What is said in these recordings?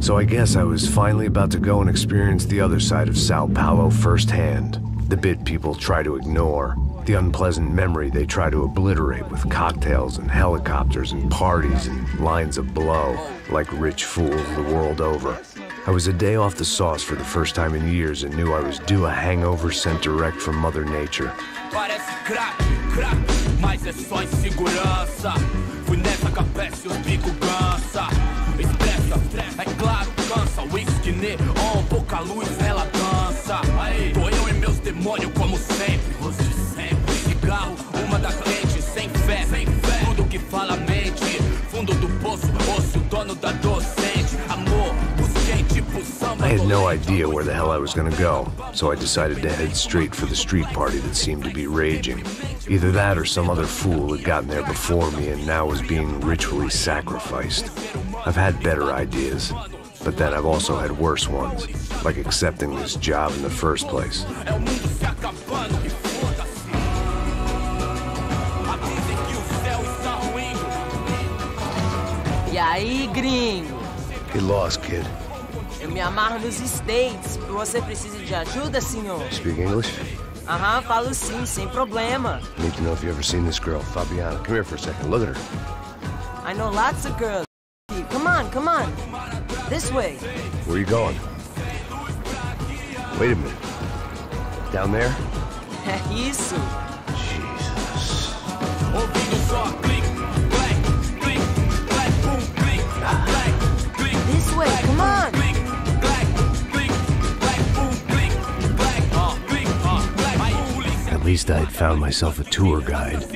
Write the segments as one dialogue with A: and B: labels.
A: So I guess I was finally about to go and experience the other side of Sao Paulo firsthand. The bit people try to ignore. The unpleasant memory they try to obliterate with cocktails and helicopters and parties and lines of blow, like rich fools the world over. I was a day off the sauce for the first time in years and knew I was due a hangover sent direct from Mother Nature.
B: Mas é só insegurança. Fui nessa capete, os bico cansa. Estressa, é claro, cansa. Whisky neon, pouca luz, ela dança. Tô eu e meus demônios como sempre. Cigarro, uma das lentes, sem fé. Tudo que fala mente. Fundo do poço, osso, dono da docente. Amor, busquei tipo samba.
A: I had no idea where the hell I was gonna go, so I decided to head straight for the street party that seemed to be raging. Either that or some other fool had gotten there before me and now was being ritually sacrificed. I've had better ideas, but then I've also had worse ones, like accepting this job in the first place.
C: E aí, gringo?
A: Get lost, kid.
C: Eu me amarro nos States. Você precisa de ajuda, senhor?
A: Speak English?
C: Aham, falo sim, sem problema.
A: Need to know if you've ever seen this girl, Fabiana. Come here for a second. Look at her.
C: I know lots of girls. Come on, come on. This way.
A: Where are you going? Wait a minute. Down there?
C: É isso.
A: Jesus.
C: This way, come on.
A: At least I had found myself a tour guide.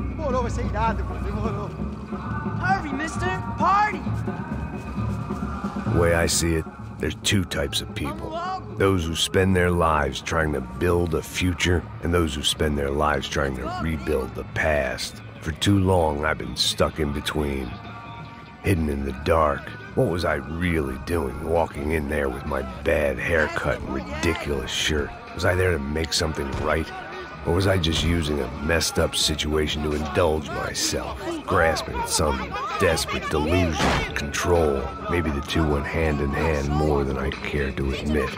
D: Demorou, vai ser irado, demorou.
C: Hurry, mister. Party.
A: The way I see it, there's two types of people. Those who spend their lives trying to build a future, and those who spend their lives trying to rebuild the past. For too long, I've been stuck in between, hidden in the dark. What was I really doing, walking in there with my bad haircut and ridiculous shirt? Was I there to make something right? Or was I just using a messed up situation to indulge myself, grasping at some desperate delusion of control? Maybe the two went hand in hand more than I cared to admit.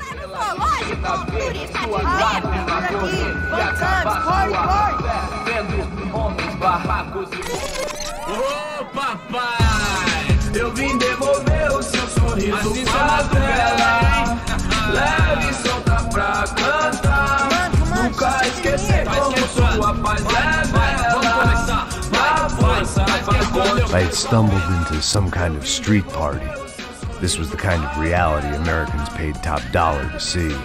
B: Ô papai, eu vim devolver o seu sorriso pra tela. Leve e solta pra cantar. Nunca esquecer como sua paz é bela.
A: I had stumbled into some kind of street party. This was the kind of reality Americans paid top dollar to see.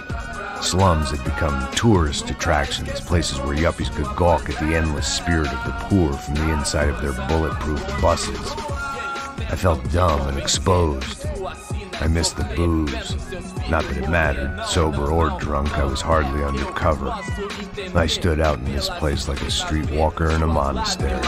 A: Slums had become tourist attractions, places where yuppies could gawk at the endless spirit of the poor from the inside of their bulletproof buses. I felt dumb and exposed. I missed the booze. Not that it mattered, sober or drunk, I was hardly undercover. I stood out in this place like a streetwalker in a monastery.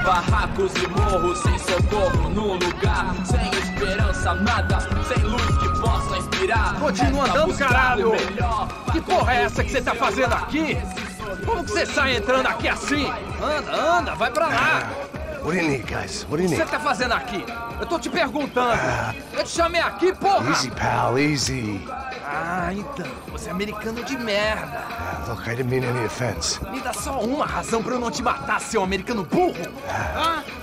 B: Barracos e morros sem socorro num lugar sem esperança, nada, sem luz que possa inspirar.
D: Continua andando, caralho! Que porra é essa que você tá fazendo aqui? Como que você sai entrando aqui assim? Anda, anda, vai pra lá!
A: What do you need, guys? What do you
D: O que
A: need?
D: você tá fazendo aqui? Eu tô te perguntando. Eu te chamei aqui, porra!
A: Easy, pal, easy.
D: Ah, então, você é americano de merda.
A: Look, I didn't mean any offense.
D: Me dá só uma razão pra eu não te matar, seu americano burro.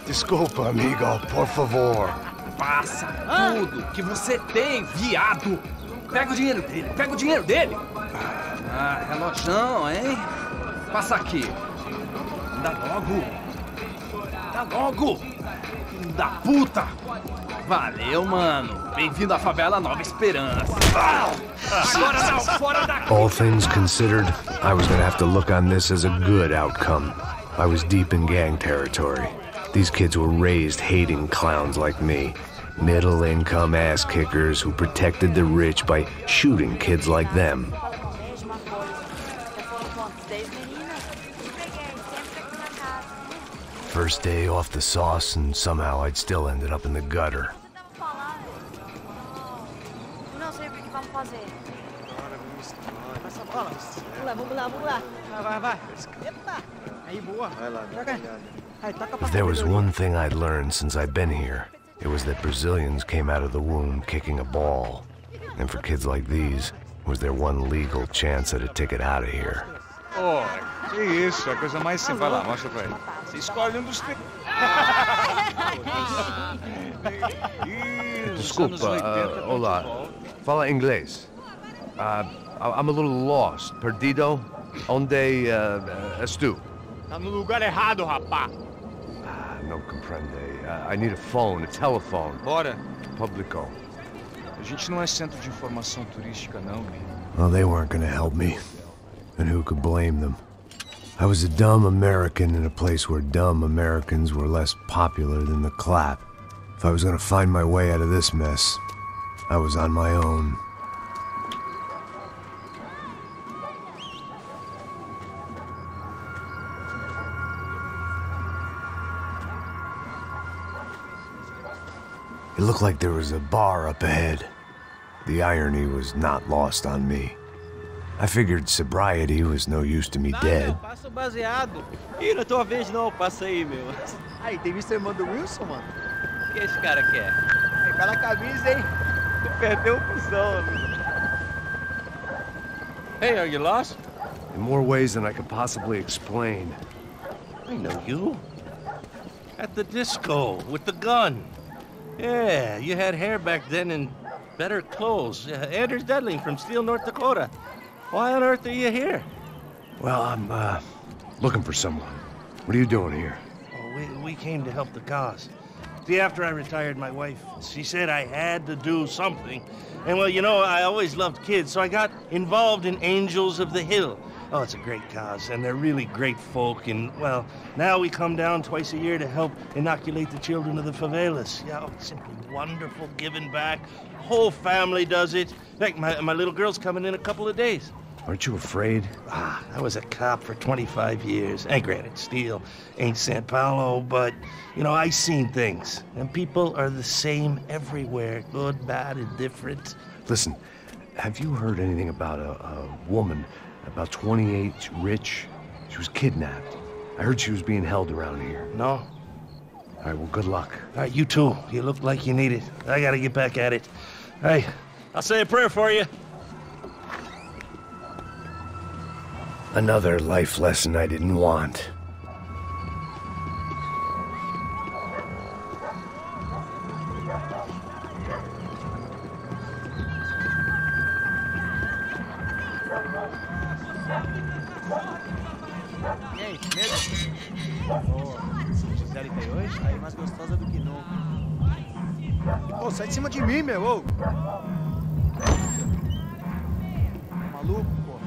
A: Desculpa, amigo, por favor.
D: Passa tudo que você tem, viado. Pega o dinheiro dele, pega o dinheiro dele. Ah, relojão, hein? Passa aqui. Dá logo. Dá logo. Filho da puta. Valeu, mano. Bem-vindo à favela Nova Esperança. Agora não, fora daqui.
A: All things considered, I was gonna have to look on this as a good outcome. I was deep in gang territory. These kids were raised hating clowns like me. Middle-income ass-kickers who protected the rich by shooting kids like them. First day off the sauce, and somehow I'd still ended up in the gutter.
E: sei o que vamos fazer.
C: Vamos lá.
F: Vai. Eita. Aí, boa. Vai lá,
A: If there was one thing I'd learned since I'd been here, it was that Brazilians came out of the womb kicking a ball. And for kids like these, it was their one legal chance at a ticket out of here.
G: Oh, que isso, é a coisa mais simples. Vai lá, mostra pra ele. Você escolhe um dos três.
A: Desculpa, olá. Fala inglês. I'm a little lost. Perdido? Onde és tu?
F: Tá no lugar errado, rapá.
A: Não compreende. I need a phone, a telephone.
G: Bora.
A: Publico.
G: A gente não é centro de informação turística, não, Lee.
A: Well, they weren't gonna help me. And who could blame them? I was a dumb American in a place where dumb Americans were less popular than the clap. If I was gonna find my way out of this mess, I was on my own. It looked like there was a bar up ahead. The irony was not lost on me. I figured sobriety was no use to me dead.
F: Passa o baseado. Ih, não é tua vez não, passa aí, meu. Aí, tem visto a irmã do Wilson, mano? O que esse cara quer? Aí, pela camisa, hein? Perdeu o fusão.
H: Hey, are you lost?
A: In more ways than I could possibly explain.
H: I know you. At the disco, with the gun. Yeah, you had hair back then and better clothes. Anders Dedling from Steele, North Dakota. Why on earth are you here?
A: Well, I'm, looking for someone. What are you doing here?
H: Oh, we came to help the cause. See, after I retired, my wife, she said I had to do something. And, well, you know, I always loved kids, so I got involved in Angels of the Hill. Oh, it's a great cause, and they're really great folk. And, well, now we come down twice a year to help inoculate the children of the favelas. Yeah, oh, it's simply wonderful giving back. Whole family does it. In fact, my little girl's coming in a couple of days.
A: Aren't you afraid?
H: I was a cop for 25 years. And granted, Steele ain't San Paulo, but, you know, I seen things. And people are the same everywhere. Good, bad, indifferent.
A: Listen, have you heard anything about a woman, about 28, rich? She was kidnapped. I heard she was being held around here.
H: No?
A: All right, well, good luck.
H: All right, you too. You look like you need it. I gotta get back at it. All right, I'll say a prayer for you.
A: Another life lesson I didn't want.
F: Ei, medo? Gisele veio hoje? Tá aí mais gostosa do que nunca. Pô, sai de cima de mim, meu! Ô. Maluco, pô.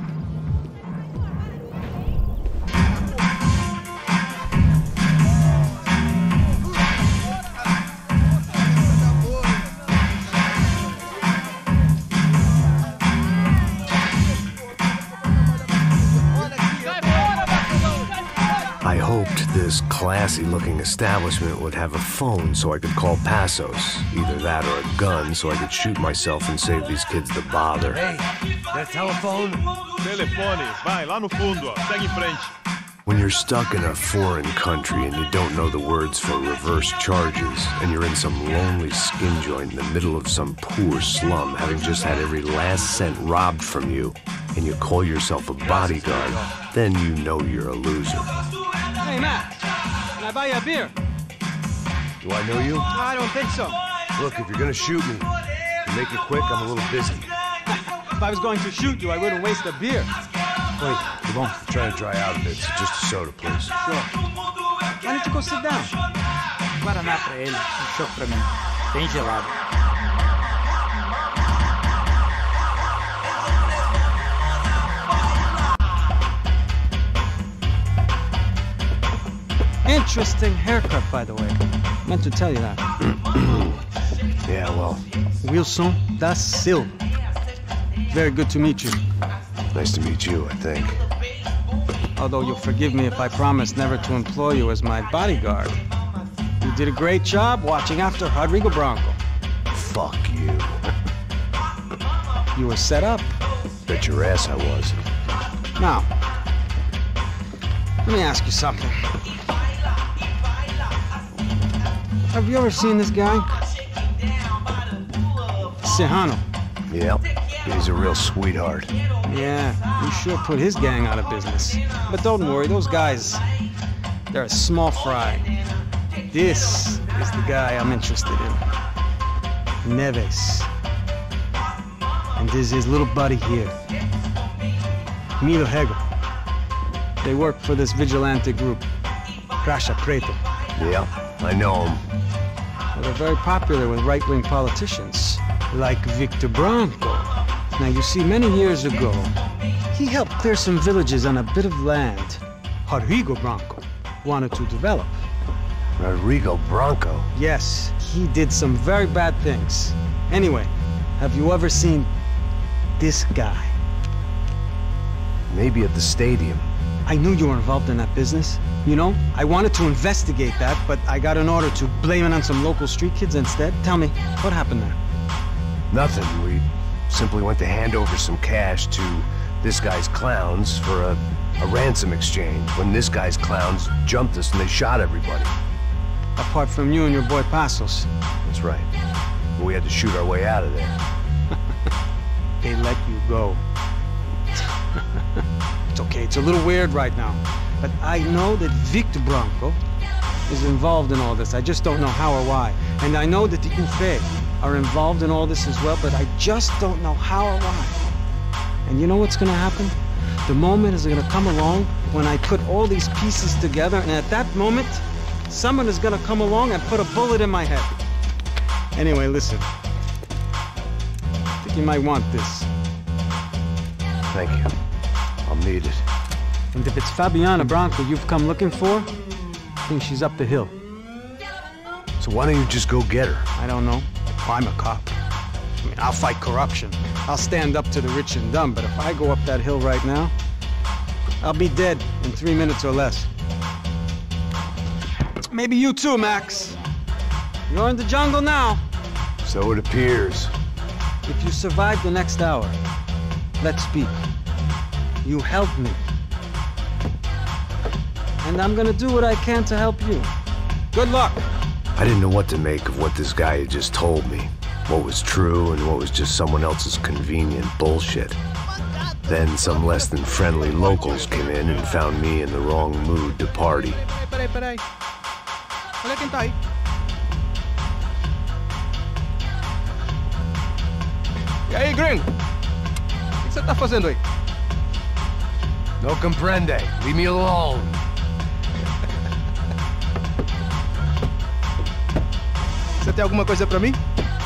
A: I hoped this classy-looking establishment would have a phone so I could call Passos. Either that or a gun so I could shoot myself and save these kids the bother. Hey, that telephone?
I: Telefone, vai, lá no fundo, ó. Segue em frente.
A: When you're stuck in a foreign country and you don't know the words for reverse charges, and you're in some lonely skin joint in the middle of some poor slum, having just had every last cent robbed from you, and you call yourself a bodyguard, then you know you're a loser.
F: Hey, Matt, can I buy you a beer?
A: Do I know you?
F: I don't think so.
A: Look, if you're gonna shoot me, make it quick, I'm a little busy.
F: If I was going to shoot you, I wouldn't waste a beer.
A: Wait, come on. I'm trying to dry out a bit, so just a soda, please.
F: Sure. Why don't you go sit down? Guaraná pra ele, choco pra mim. Bem gelado. Interesting haircut, by the way. Meant to tell you that.
A: Yeah, well.
F: Wilson da Silva. Very good to meet you.
A: Nice to meet you, I think.
F: Although you'll forgive me if I promise never to employ you as my bodyguard. You did a great job watching after Rodrigo Branco.
A: Fuck you.
E: you were set up.
A: Bet your ass I was.
E: Now, let me ask you something. Have you ever seen this guy? Sehano.
A: Yeah, he's a real sweetheart.
E: Yeah, he sure put his gang out of business. But don't worry, those guys, they're a small fry. This is the guy I'm interested in. Neves. And this is his little buddy here. Milo Hegel. They work for this vigilante group, Crasha Preto.
A: Yeah, I know him.
E: Well, they're very popular with right-wing politicians, like Victor Branco. Now, you see, many years ago, he helped clear some villages on a bit of land Rodrigo Branco wanted to develop.
A: Rodrigo Branco?
E: Yes, he did some very bad things. Anyway, have you ever seen this guy?
A: Maybe at the stadium.
E: I knew you were involved in that business. You know, I wanted to investigate that, but I got an order to blame it on some local street kids instead. Tell me, what happened there?
A: Nothing. We simply went to hand over some cash to this guy's clowns for a ransom exchange when this guy's clowns jumped us and they shot everybody.
E: Apart from you and your boy Passos.
A: That's right. But we had to shoot our way out of there.
E: They let you go. It's okay, it's a little weird right now. But I know that Victor Branco is involved in all this. I just don't know how or why. And I know that the UFE are involved in all this as well, but I just don't know how or why. And you know what's gonna happen? The moment is gonna come along when I put all these pieces together, and at that moment, someone is gonna come along and put a bullet in my head. Anyway, listen. I think you might want this.
A: Thank you. I'll need it.
E: And if it's Fabiana Branco you've come looking for, I think she's up the hill.
A: So why don't you just go get her?
E: I don't know. I'm a cop. I mean, I'll fight corruption. I'll stand up to the rich and dumb, but if I go up that hill right now, I'll be dead in 3 minutes or less. Maybe you too, Max. You're in the jungle now.
A: So it appears.
E: If you survive the next hour, let's speak. You helped me. And I'm gonna do what I can to help you. Good luck.
A: I didn't know what to make of what this guy had just told me. What was true and what was just someone else's convenient bullshit. Then some less than friendly locals came in and found me in the wrong mood to party.
J: Peraí. Olha quem tá aí. E aí, gringo? O que você tá fazendo aí?
A: No comprende. Leave me alone.
J: Você tem alguma coisa pra mim?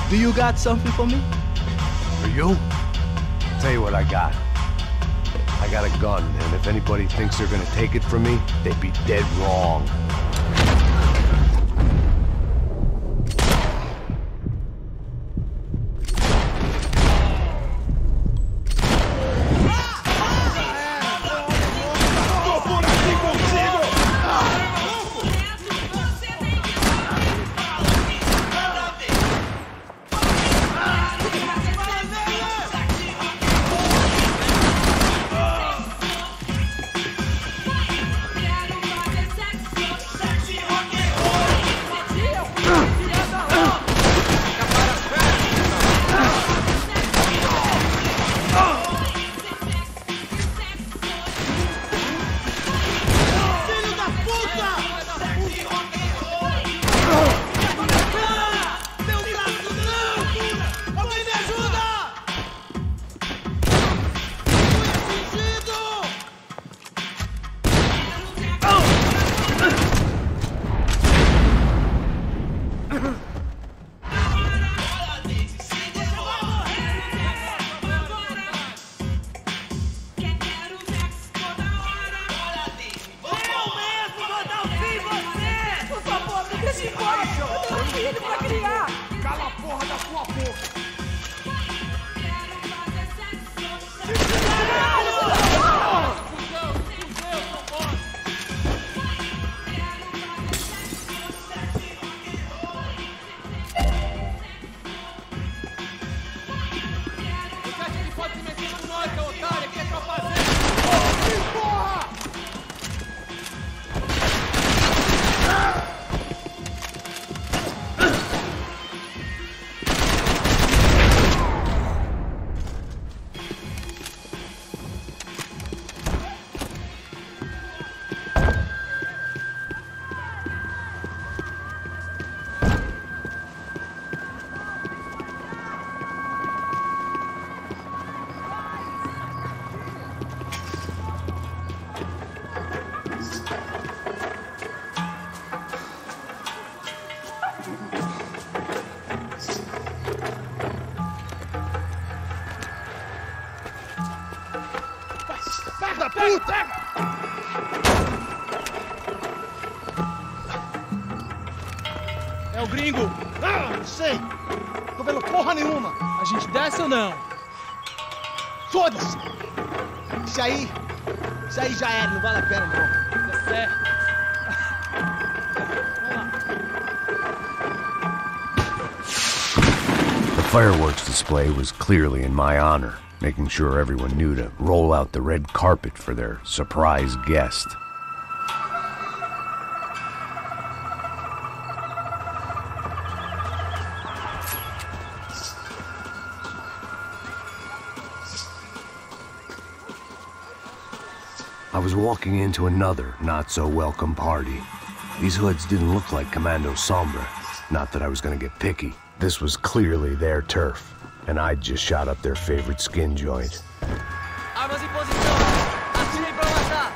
J: Do you got something for me?
A: For you? I'll tell you what I got. I got a gun, and if anybody thinks they're gonna take it from me, they'd be dead wrong.
H: da puta!
J: É o gringo!
H: Ah, não sei! Tô vendo porra nenhuma!
J: A gente desce ou não?
H: Foda-se! Isso aí já era, não vale a pena não.
J: Tá certo.
A: The fireworks display was clearly in my honor, making sure everyone knew to roll out the red carpet for their surprise guest. I was walking into another not-so-welcome party. These hoods didn't look like Commando Sombra. Not that I was gonna get picky. This was clearly their turf, and I'd just shot up their favorite skin joint.
C: Armas em posição! Atirem pra matar!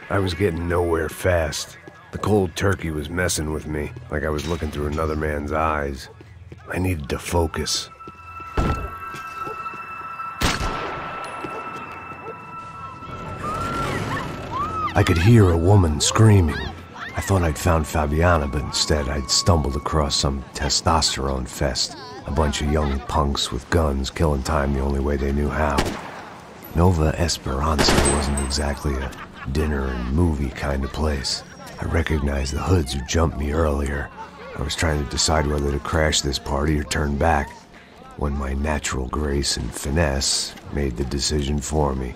A: I was getting nowhere fast. The cold turkey was messing with me, like I was looking through another man's eyes. I needed to focus. I could hear a woman screaming. I thought I'd found Fabiana, but instead I'd stumbled across some testosterone fest. A bunch of young punks with guns killing time the only way they knew how. Nova Esperanza wasn't exactly a dinner and movie kind of place. I recognized the hoods who jumped me earlier. I was trying to decide whether to crash this party or turn back, when my natural grace and finesse made the decision for me.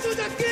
B: tudo aqui!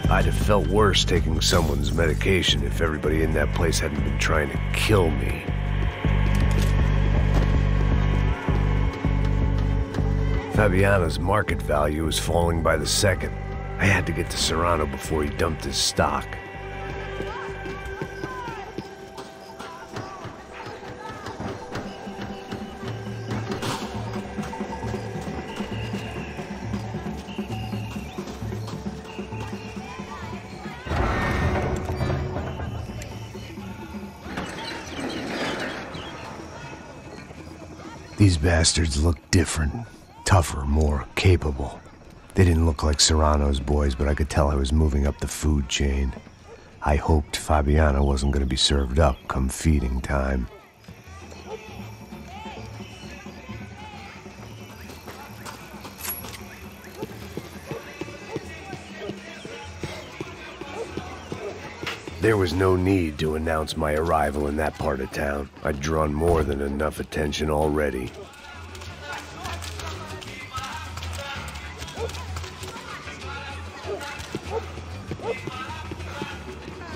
A: I'd have felt worse taking someone's medication if everybody in that place hadn't been trying to kill me. Fabiano's market value was falling by the second. I had to get to Serrano before he dumped his stock. These bastards looked different, tougher, more capable. They didn't look like Serrano's boys, but I could tell I was moving up the food chain. I hoped Fabiano wasn't going to be served up come feeding time. There was no need to announce my arrival in that part of town. I'd drawn more than enough attention already.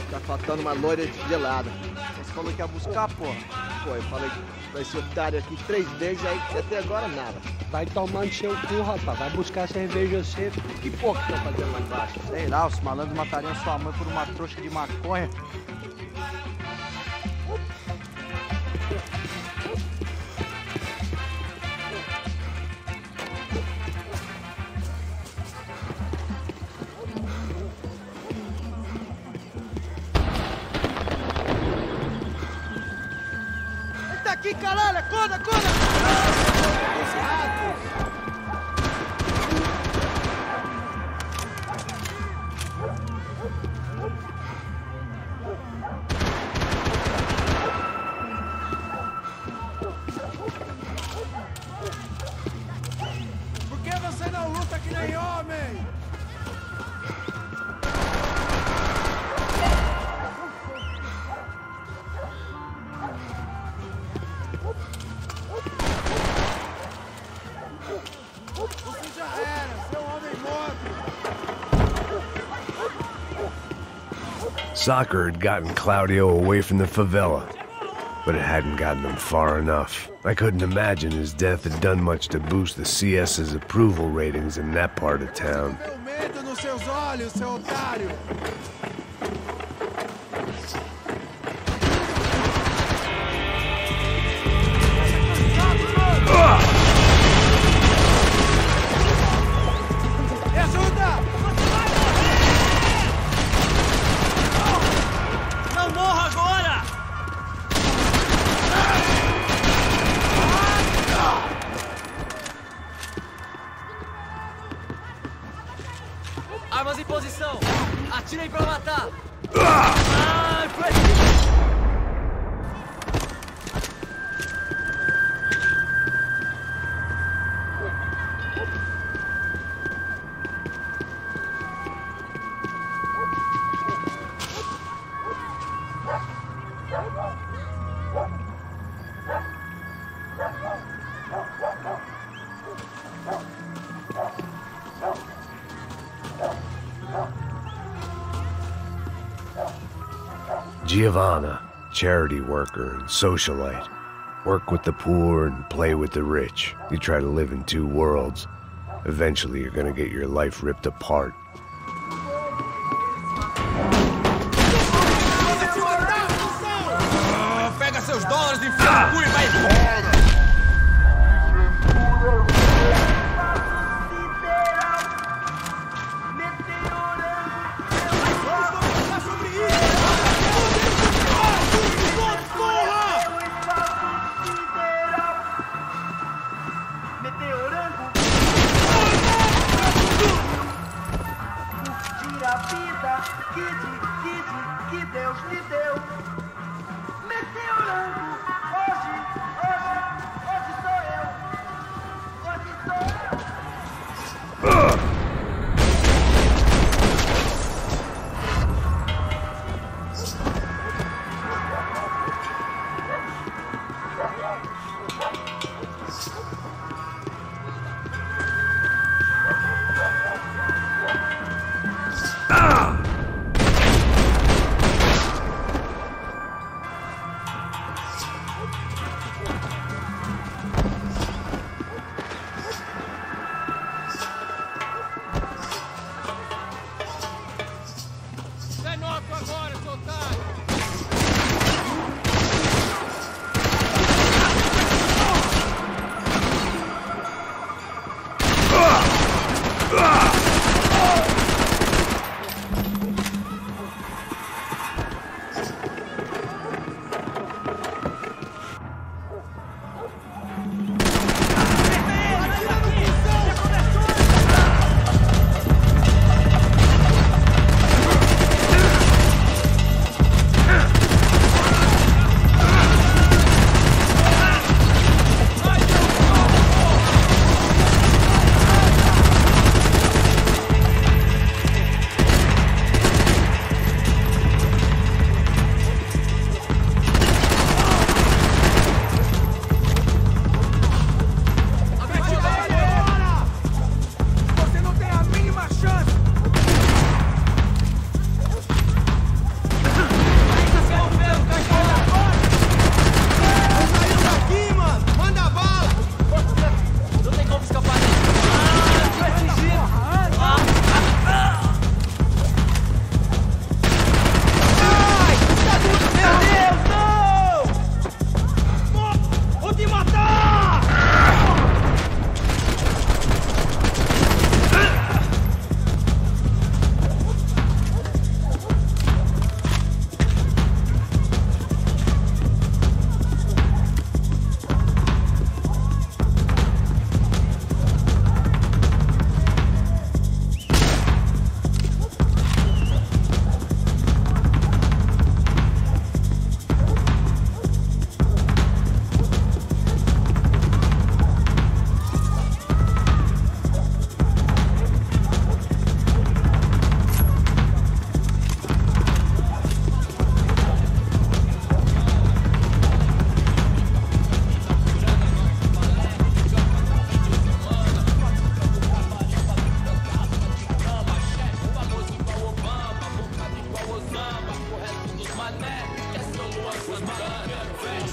J: Tá faltando uma loira gelada. Você falou que ia buscar, porra? Pô, eu falei pra esse otário aqui 3 vezes, aí até agora nada.
E: Vai tomando seu cu, rapaz. Vai buscar cerveja cedo.
J: Que porra que estão fazendo lá embaixo?
F: Sei lá, os malandros matariam sua mãe por uma trouxa de maconha.
J: Ele tá aqui, caralho! Acorda, acorda!
B: Por que você não luta que nem homem? Você já era, seu homem morto.
A: Soccer had gotten Claudio away from the favela, but it hadn't gotten him far enough. I couldn't imagine his death had done much to boost the CS's approval ratings in that part of town.
B: Deu medo nos seus olhos, seu otário. Me ajuda!
F: Não morra agora! Armas em posição! Atirem pra matar! Ai, foi...
A: Giovanna, charity worker and socialite. Work with the poor and play with the rich. You try to live in two worlds. Eventually you're gonna get your life ripped apart.
B: Pega seus dólares, enfia no cu e vai embora!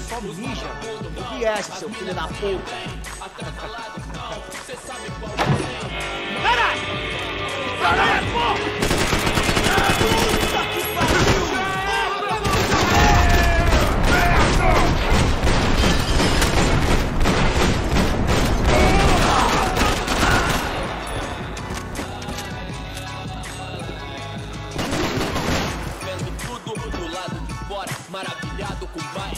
J: Só mija. O que é esse, seu filho da puta? Caralho! Caralho, porra!
B: Maravilhado com mais.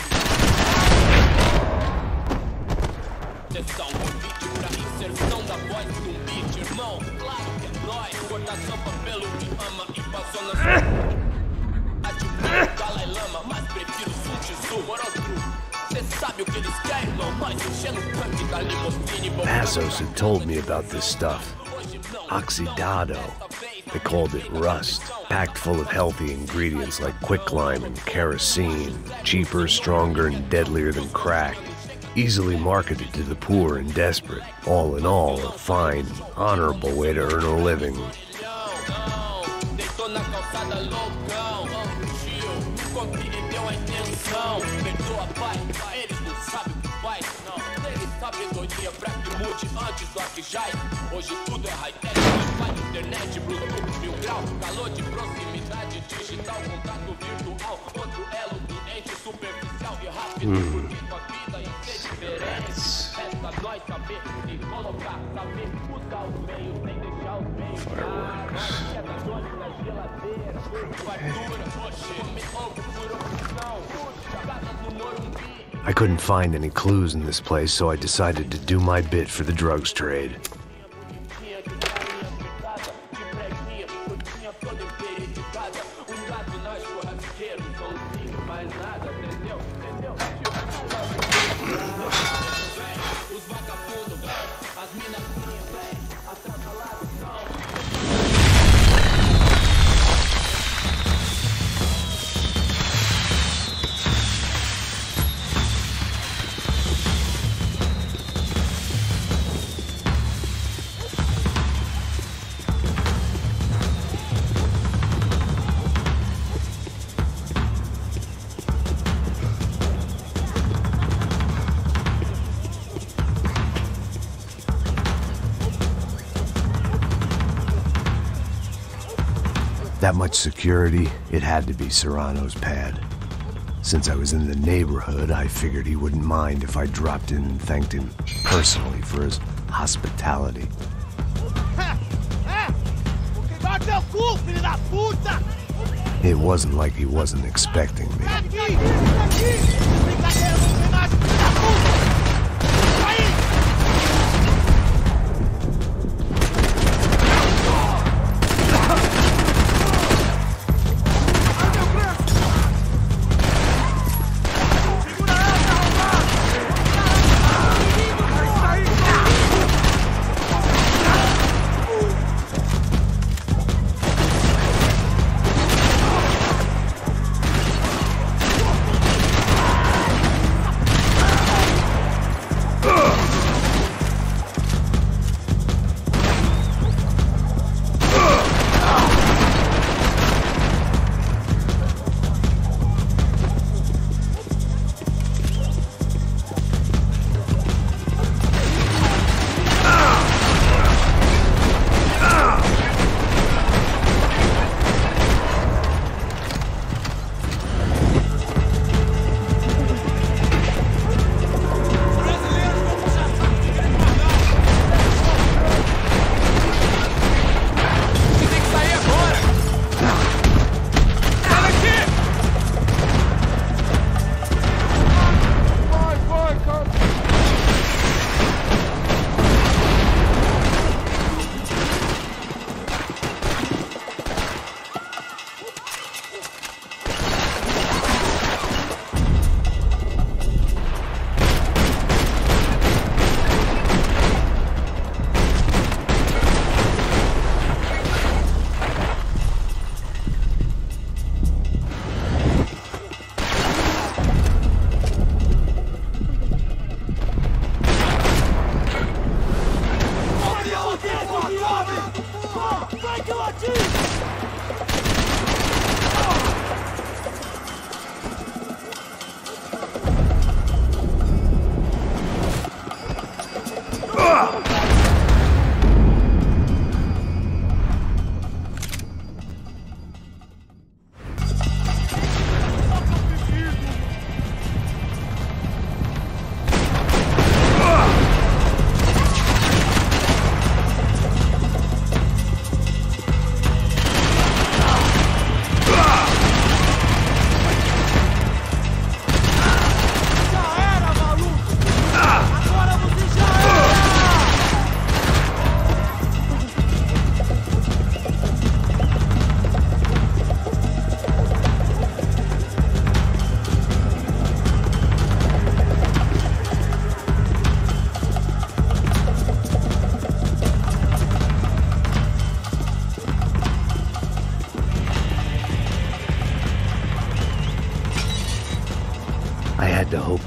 B: Sessão um vídeo pra inserção da voz de um beat, irmão. Claro que é nóis. Cortação papelo que ama e passou na sua. Dalai Lama, mas prefiro Sun Tzu. Cê sabe o que eles querem, irmão? Nós enchendo o tanque da limusine.
A: Passos had told me about this stuff. Oxidado. They called it rust, packed full of healthy ingredients like quicklime and kerosene, cheaper, stronger, and deadlier than crack. easily marketed to the poor and desperate. All in all, a fine, honorable way to earn a living.
B: Hoje tudo é high-tech, internet, Bluetooth, mil grau, calor de proximidade, digital, contato virtual, outro elo, cliente superficial e rápido, porque tua vida ia ser diferente. Resta nós saber se colocar, saber usar os meios, sem deixar os meios. Queda dole na geladeira, fartura, come ovo por opção, jogadas no Morumbi.
A: I couldn't find any clues in this place, so I decided to do my bit for the drugs trade. That much security, it had to be Serrano's pad. Since I was in the neighborhood, I figured he wouldn't mind if I dropped in and thanked him personally for his hospitality. It wasn't like he wasn't expecting me.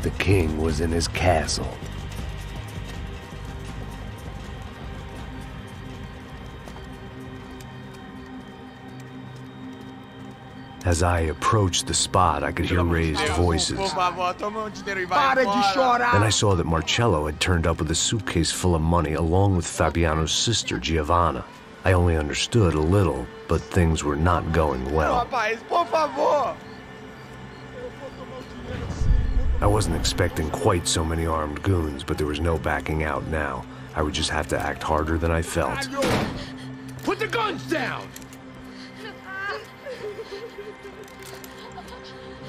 A: if the king was in his castle. As I approached the spot, I could hear raised voices. Then I saw that Marcello had turned up with a suitcase full of money along with Fabiano's sister, Giovanna. I only understood a little, but things were not going well. I wasn't expecting quite so many armed goons, but there was no backing out now. I would just have to act harder than I felt.
B: Put the guns down!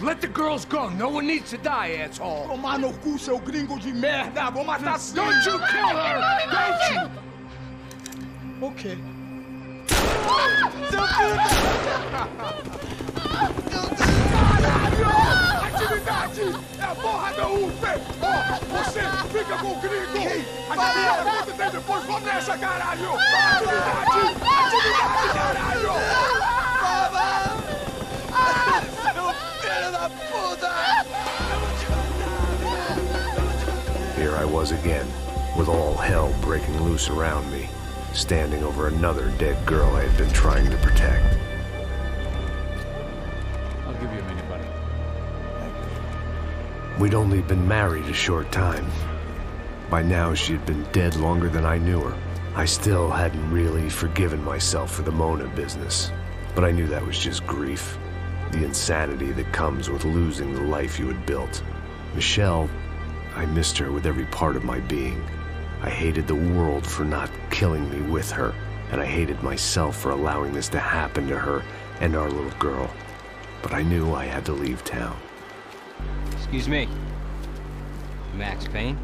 B: Let the girls go. No one needs to die, asshole.
K: Tomar no cu, seu gringo de merda. Vou matar sim.
B: Don't you kill her! Don't you?
K: Okay.
B: Seu filho Caralho! Atividade! É a porra da UP! Você fica com o gringo! Atividade, quanto tempo depois? Vamos nessa, caralho! Atividade! Atividade, caralho!
A: Here I was again, with all hell breaking loose around me, standing over another dead girl I had been trying to protect.
L: I'll give you a minute, buddy.
A: We'd only been married a short time. By now, she had been dead longer than I knew her. I still hadn't really forgiven myself for the Mona business, but I knew that was just grief. The insanity that comes with losing the life you had built. Michelle, I missed her with every part of my being. I hated the world for not killing me with her, and I hated myself for allowing this to happen to her and our little girl. But I knew I had to leave town.
F: Excuse me. Max Payne?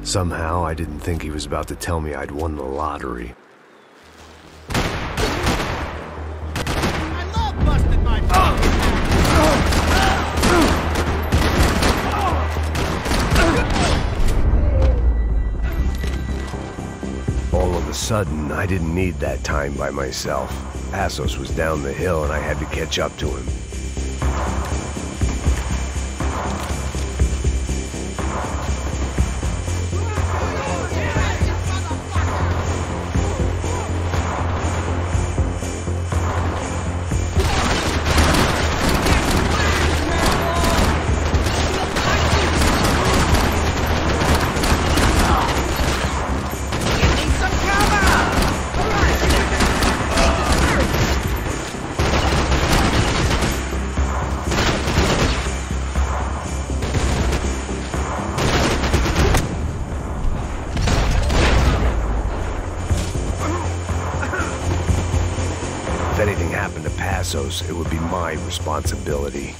A: Somehow, I didn't think he was about to tell me I'd won the lottery.
K: I love busting my
A: All of a sudden, I didn't need that time by myself. Passos was down the hill and I had to catch up to him. If anything happened to Passos, it would be my responsibility.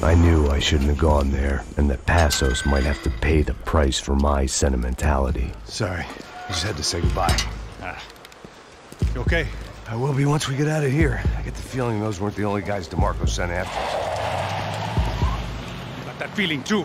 A: I knew I shouldn't have gone there, and that Passos might have to pay the price for my sentimentality.
I: Sorry, I just had to say goodbye. You okay?
A: I will be once we get out of here. I get the feeling those weren't the only guys DeMarco sent after us.
I: Got that feeling too.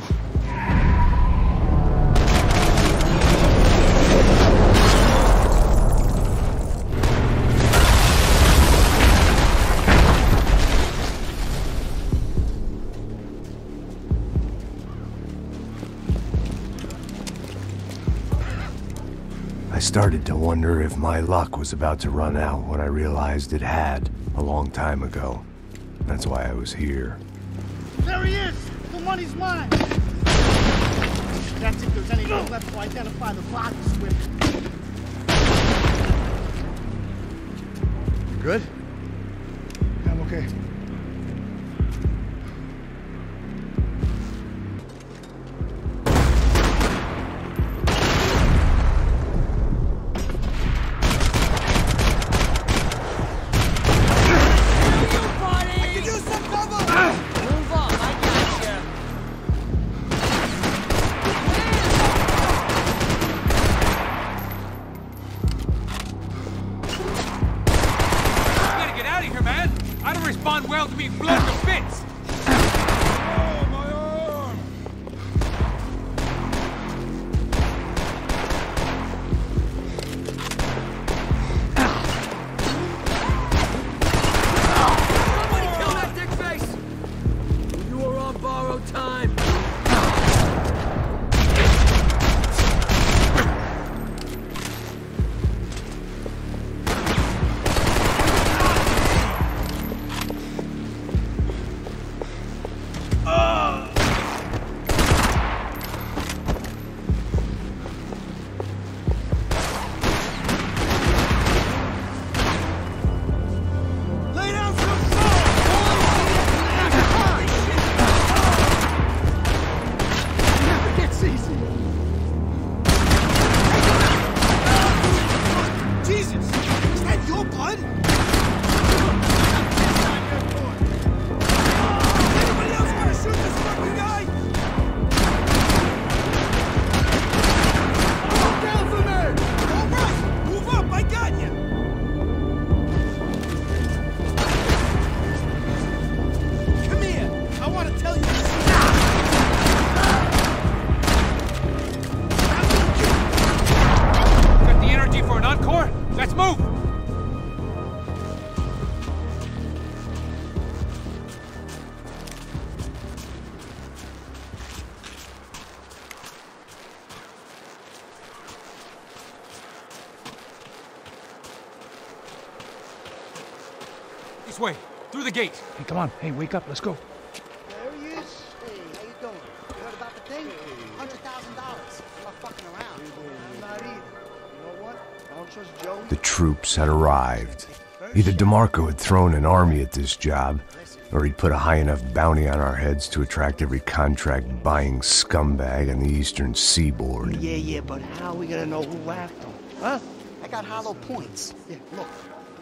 A: I started to wonder if my luck was about to run out when I realized it had a long time ago. That's why I was here.
K: There he is! The money's mine! That's if there's anything left to identify the bodies with.
I: You good? Yeah, I'm okay.
L: This way, through the gate.
I: Hey, come on. Hey, wake up. Let's go.
K: There he is. Hey, how you doing? You heard about the thing? $100,000. I'm not fucking around. I'm not either. You know what? I don't trust Joey.
A: The troops had arrived. Either DeMarco had thrown an army at this job, or he'd put a high enough bounty on our heads to attract every contract-buying scumbag on the eastern seaboard.
J: Yeah, but how are we gonna know who whacked him? Huh?
K: I got hollow points.
J: Yeah, look,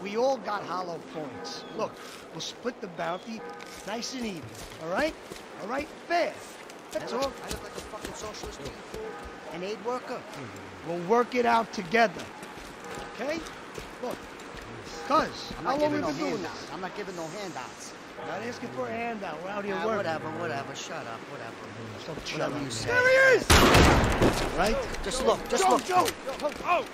J: we all got hollow points. Look, we'll split the bounty nice and even, all right? All right? Fair. That's all.
K: I look like a fucking socialist looking fool. An aid worker.
J: We'll work it out together, okay? Look, cuz,
K: I'm
J: how
K: not
J: long we
K: giving no
J: been doing
K: handouts.
J: this?
K: I'm not giving no handouts.
J: Not asking for a handout. We're out here working.
K: Whatever. Shut up. Whatever.
J: Don't shut
K: Whatever
J: up.
K: you say.
J: There he is! Right?
K: Just look. Joe.
J: Oh!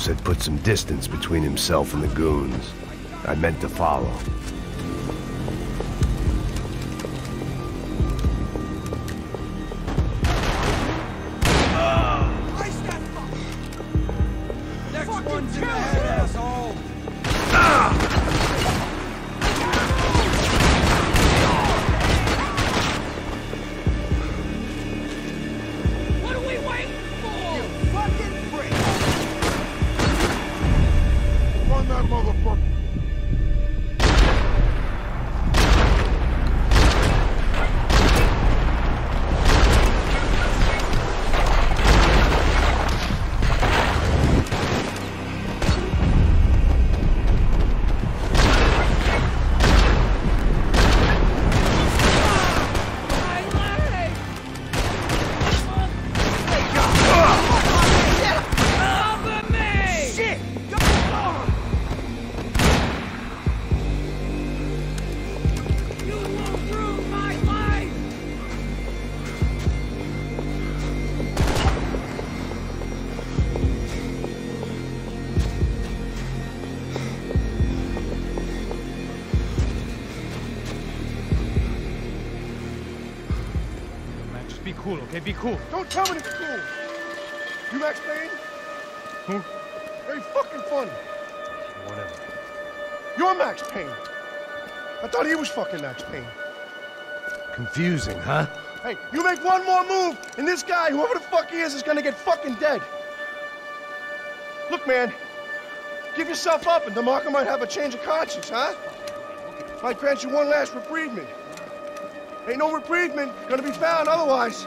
A: Had put some distance between himself and the goons. I meant to follow.
B: Next one's in the head, asshole! What are we waiting for? You fucking prick!
M: Run that motherfucker!
I: Be cool, okay? Be cool.
M: Don't tell me to be cool! You Max Payne?
I: Who?
M: Very fucking funny.
I: Whatever.
M: You're Max Payne. I thought he was fucking Max Payne.
A: Confusing, huh?
M: Hey, you make one more move, and this guy, whoever the fuck he is gonna get fucking dead. Look, man, give yourself up, and DeMarco might have a change of conscience, huh? Might grant you one last reprievement. Ain't no reprievement gonna be found otherwise.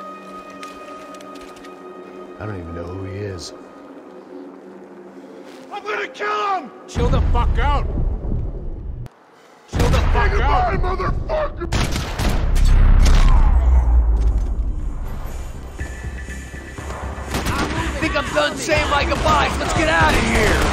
A: I don't even know who he is.
M: I'm gonna kill him!
I: Chill the fuck out! Chill the fuck out!
M: Motherfucker!
D: I think I'm done saying my goodbyes. Let's get out of here.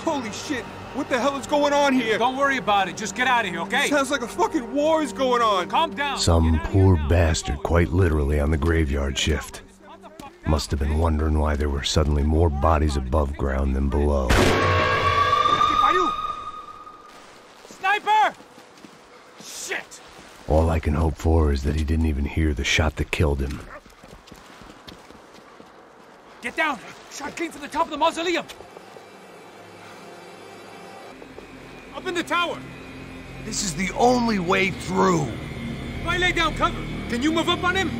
N: Holy shit! What the hell is going on here?
L: Don't worry about it. Just get out of here, okay?
N: Sounds like a fucking war is going on.
L: Calm down.
A: Some poor bastard, quite literally, on the graveyard shift. Must have been wondering why there were suddenly more bodies above ground than below.
L: Sniper! Shit!
A: All I can hope for is that he didn't even hear the shot that killed him.
L: Get down! Shot came from the top of the mausoleum! Up in the tower!
A: This is the only way through!
L: If I lay down cover, can you move up on him?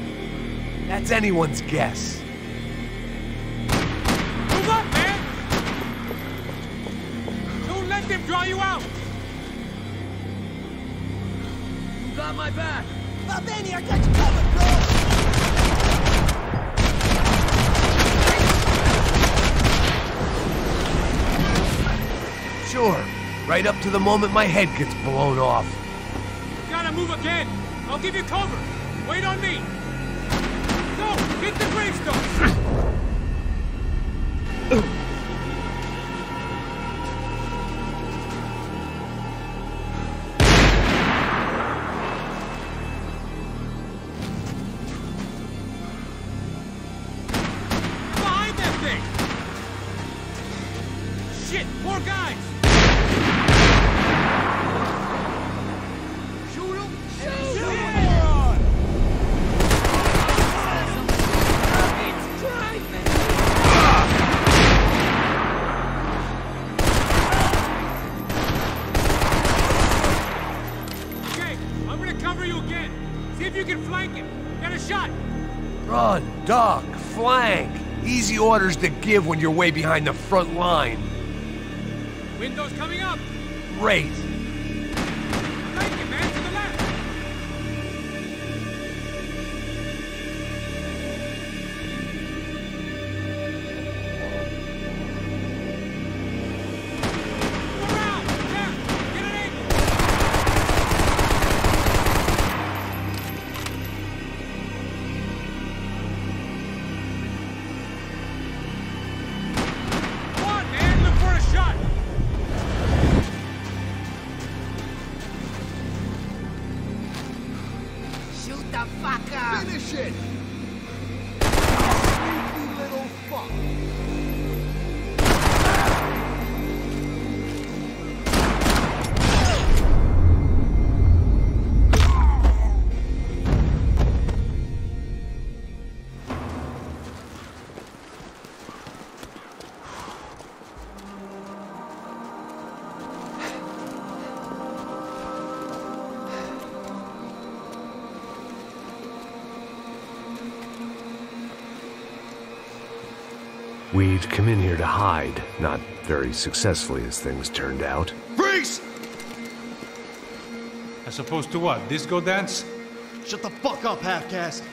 A: That's anyone's guess.
L: Move up, man! Don't let them draw you out! You got my back!
K: Valdini, I got you covered, bro!
A: Sure. Right up to the moment my head gets blown off.
L: You gotta move again! I'll give you cover! Wait on me! Go! Hit the gravestone! Behind that thing! Shit! More guys!
A: Run, duck, flank. Easy orders to give when you're way behind the front line.
L: Windows coming up.
A: Great.
L: Flank it, man, to the left. Around, down, get an angle.
K: Finish it! Sneaky little fuck!
A: We'd come in here to hide, not very successfully as things turned out.
N: Freeze!
G: As opposed to what? Disco dance?
K: Shut the fuck up, half-caste!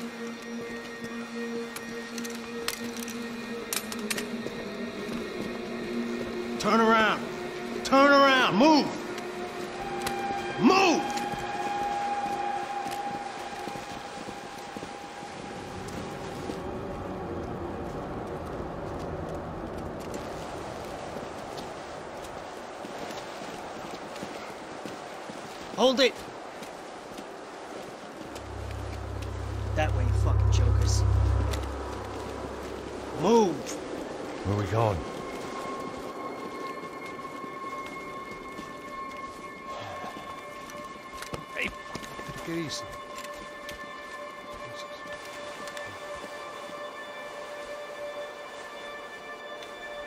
K: Turn around! Turn around! Move! Move!
J: Hold it! That way, you fucking jokers. Move!
A: Where are we going?
I: Hey, take it easy.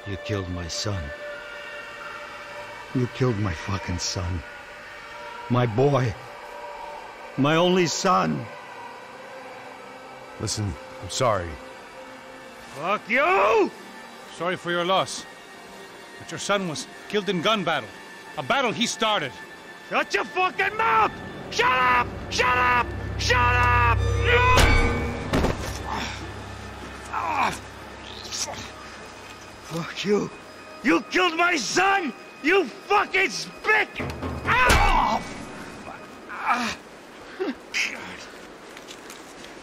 O: You killed my son. You killed my fucking son. My boy. My only son.
A: Listen, I'm sorry.
G: Fuck you! Sorry for your loss. But your son was killed in gun battle. A battle he started. Shut your fucking mouth! Shut up! Shut up! Shut up!
O: Fuck you. You killed my son! You fucking spick! Ow!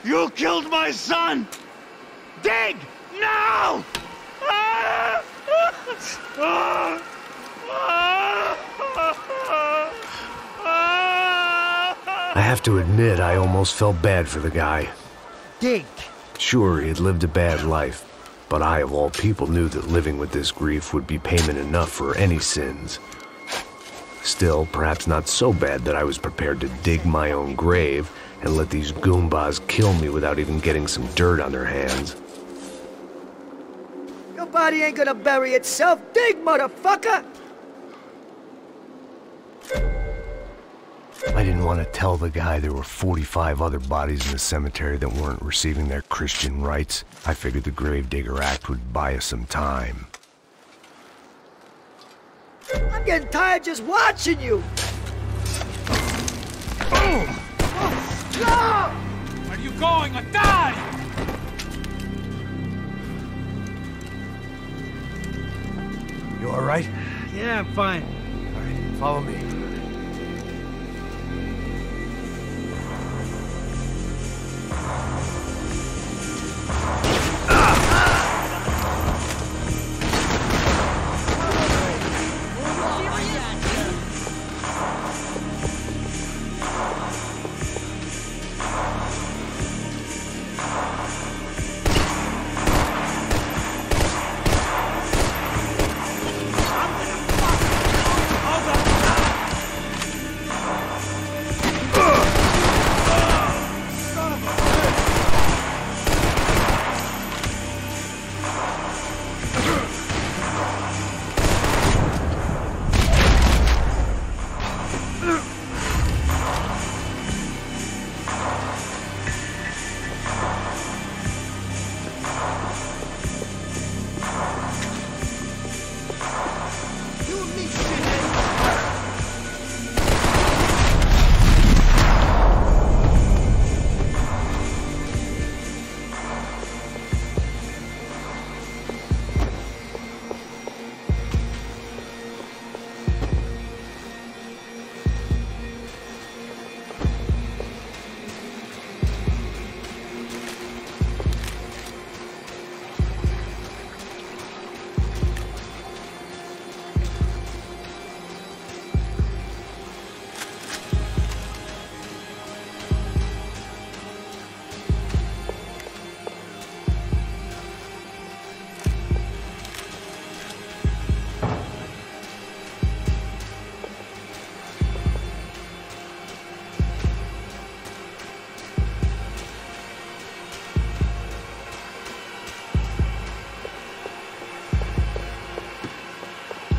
O: You killed my son! Dig! Now!
A: have to admit, I almost felt bad for the guy.
K: Dig.
A: Sure, he had lived a bad life, but I, of all people, knew that living with this grief would be payment enough for any sins. Still, perhaps not so bad that I was prepared to dig my own grave and let these goombas kill me without even getting some dirt on their hands.
K: Your body ain't gonna bury itself. Dig, motherfucker!
A: I didn't want to tell the guy there were 45 other bodies in the cemetery that weren't receiving their Christian rites. I figured the Gravedigger Act would buy us some time.
K: I'm getting tired just watching you!
L: Boom!
K: No!
L: Where are you going? Or die!
A: You all right?
E: Yeah, I'm fine.
A: All right, follow me.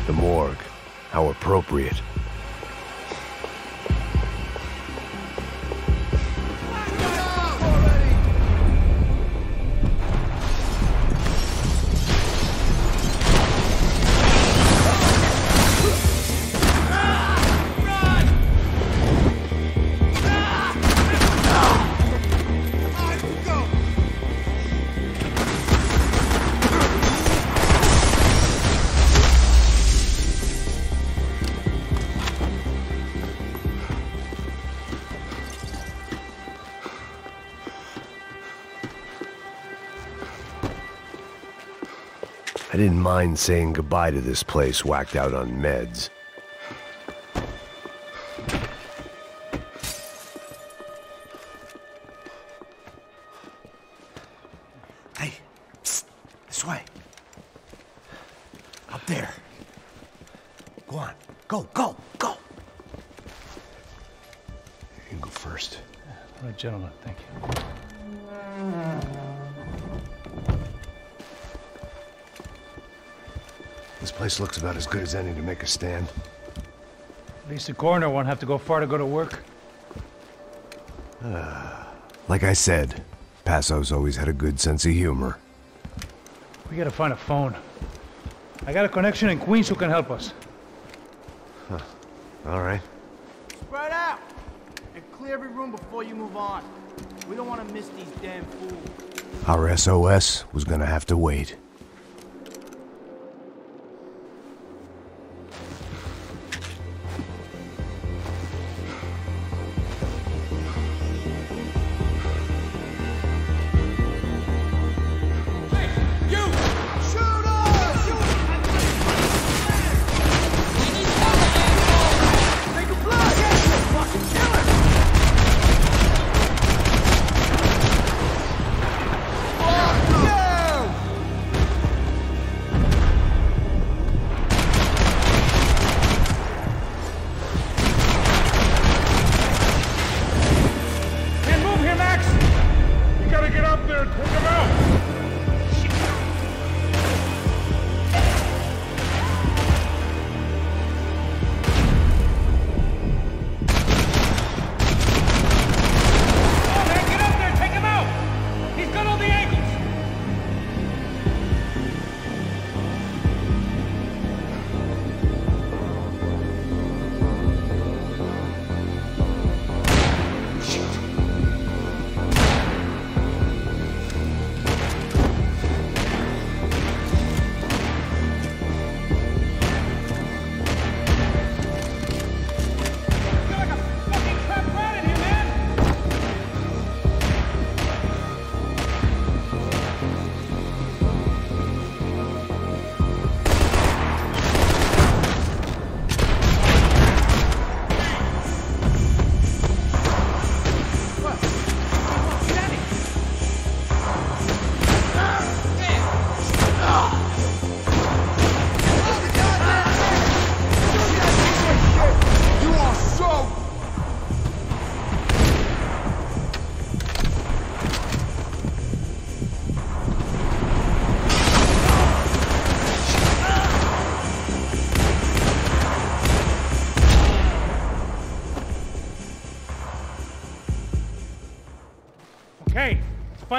A: The morgue. How appropriate. I didn't mind saying goodbye to this place whacked out on meds.
J: Hey, psst, this way. Up there. Go on, go, go, go.
A: You can go first.
G: All right, gentlemen, thank you.
A: This place looks about as good as any to make a stand.
G: At least the coroner won't have to go far to go to work.
A: Like I said, Passo's always had a good sense of humor.
G: We gotta find a phone. I got a connection in Queens who can help us.
A: Huh. All right.
P: Spread out! And clear every room before you move on. We don't want to miss these damn fools.
A: Our SOS was gonna have to wait.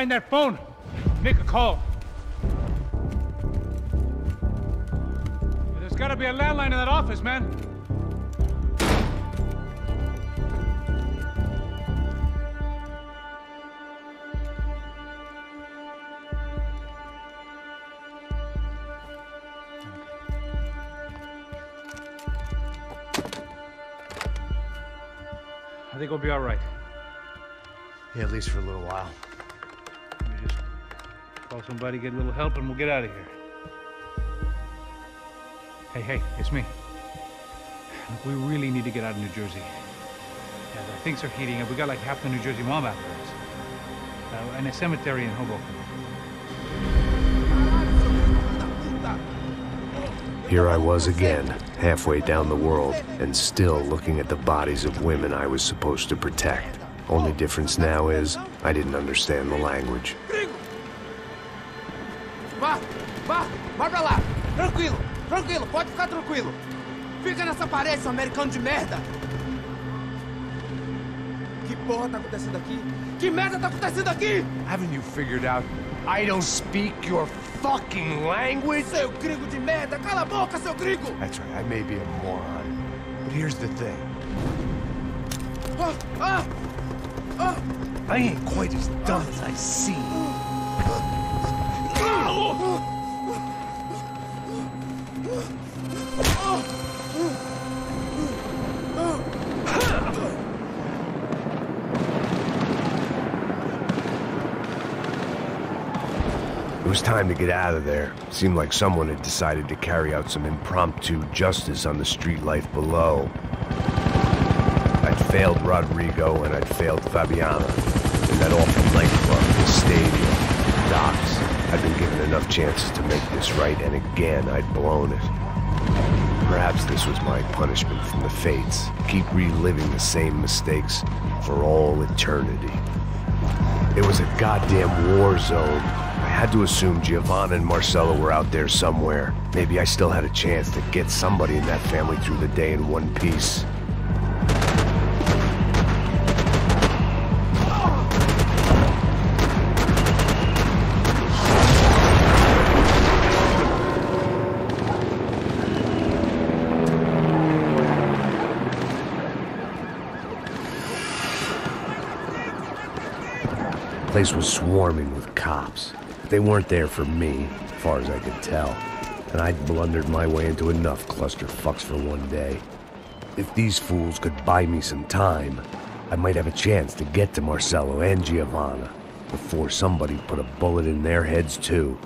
G: find that phone. Make a call. There's gotta be a landline in that office, man. I think we'll be all right.
A: Yeah, at least for a little while.
G: Let me just call somebody, get a little help, and we'll get out of here. Hey, it's me. Look, we really need to get out of New Jersey. Yeah, things are heating up. We got like half the New Jersey mob after us. And a cemetery in Hoboken.
A: Here I was again, halfway down the world, and still looking at the bodies of women I was supposed to protect. Only difference now is, I didn't understand the language.
P: Vai pra lá! Tranquilo, pode ficar tranquilo. Fica nessa parede, seu americano de merda! Que porra tá acontecendo aqui? Que merda tá acontecendo aqui?
A: Haven't you figured out I don't speak your fucking language?
P: Seu gringo de merda! Cala a boca, seu gringo!
A: That's right, I may be a moron, but here's the thing. I ain't quite as dumb as I seem. It was time to get out of there. Seemed like someone had decided to carry out some impromptu justice on the street life below. I'd failed Rodrigo and I'd failed Fabiana. In that awful nightclub, the stadium, the docks. I'd been given enough chances to make this right, and again I'd blown it. Perhaps this was my punishment from the fates. Keep reliving the same mistakes for all eternity. It was a goddamn war zone. I had to assume Giovanna and Marcelo were out there somewhere. Maybe I still had a chance to get somebody in that family through the day in one piece. The place was swarming with cops. They weren't there for me, as far as I could tell, and I'd blundered my way into enough clusterfucks for one day. If these fools could buy me some time, I might have a chance to get to Marcelo and Giovanna before somebody put a bullet in their heads too.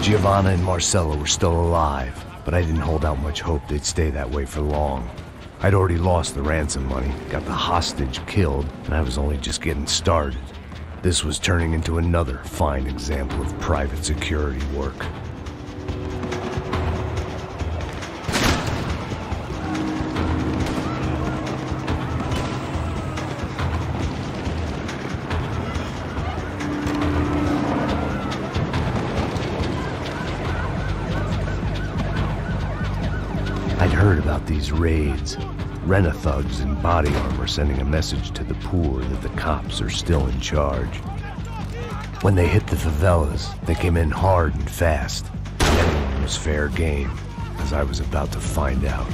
A: Giovanna and Marcelo were still alive, but I didn't hold out much hope they'd stay that way for long. I'd already lost the ransom money, got the hostage killed, and I was only just getting started. This was turning into another fine example of private security work. I'd heard about these raids. Rent-a-thugs in body armor sending a message to the poor that the cops are still in charge. When they hit the favelas, they came in hard and fast. Anyone was fair game, as I was about to find out.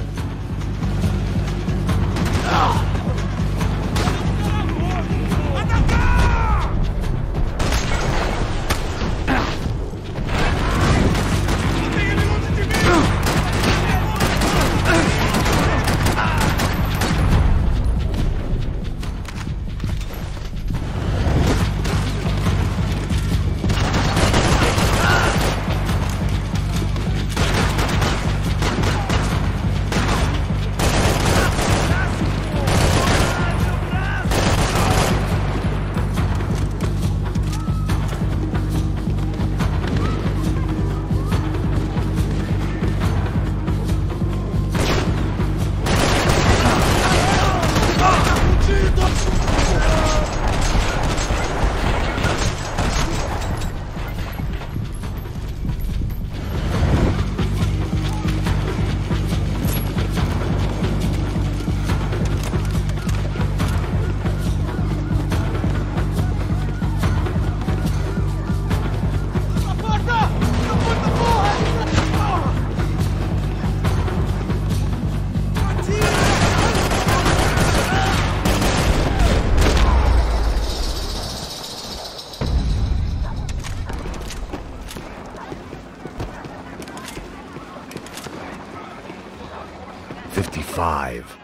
A: 25.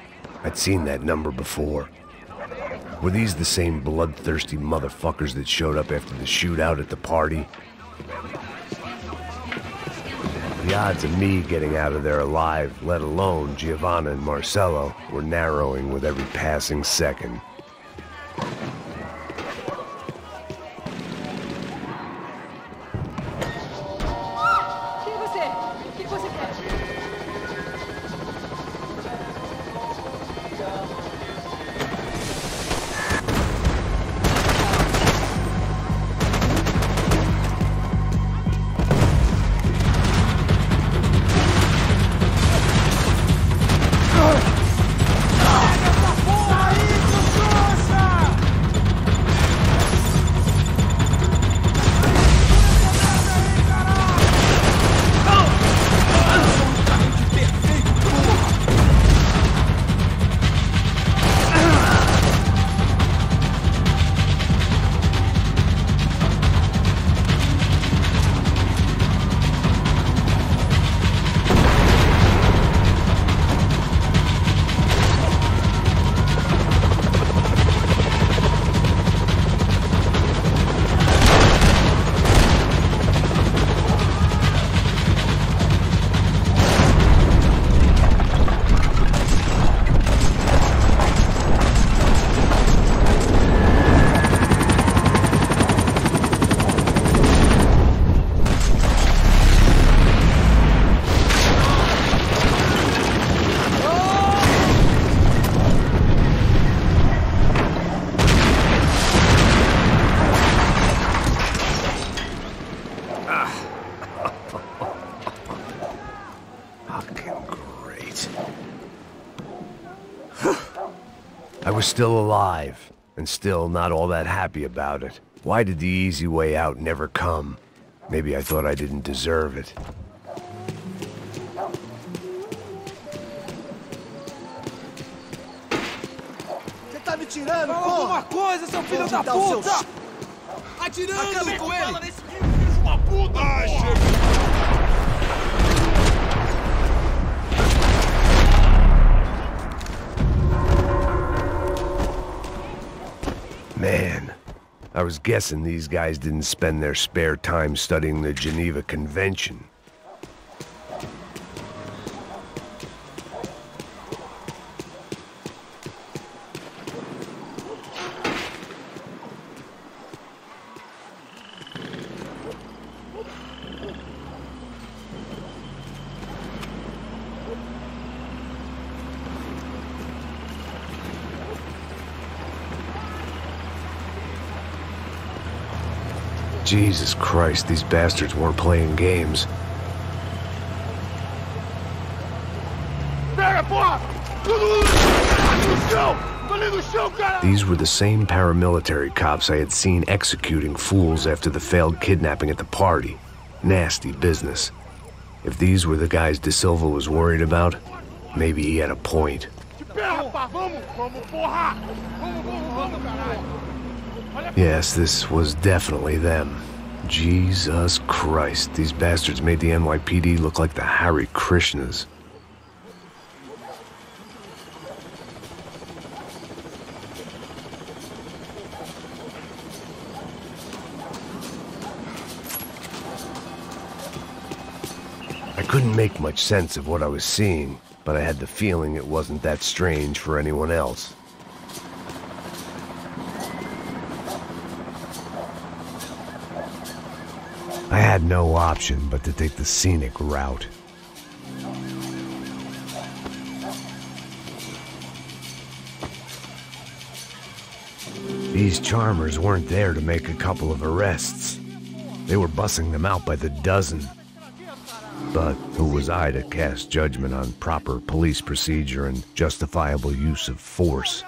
A: I'd seen that number before. Were these the same bloodthirsty motherfuckers that showed up after the shootout at the party? The odds of me getting out of there alive, let alone Giovanna and Marcello, were narrowing with every passing second. I was still alive, and still not all that happy about it. Why did the easy way out never come? Maybe I thought I didn't deserve it.
J: Você tá me tirando,
B: porra? Alguma coisa, seu filho da puta! Atirando com ele! Nesse filho de uma puta! Ai,
A: Man, I was guessing these guys didn't spend their spare time studying the Geneva Convention. Jesus Christ, these bastards weren't playing games. These were the same paramilitary cops I had seen executing fools after the failed kidnapping at the party. Nasty business. If these were the guys De Silva was worried about, maybe he had a point. Yes, this was definitely them. Jesus Christ, these bastards made the NYPD look like the Hare Krishnas. I couldn't make much sense of what I was seeing, but I had the feeling it wasn't that strange for anyone else. I had no option but to take the scenic route. These charmers weren't there to make a couple of arrests. They were bussing them out by the dozen. But who was I to cast judgment on proper police procedure and justifiable use of force?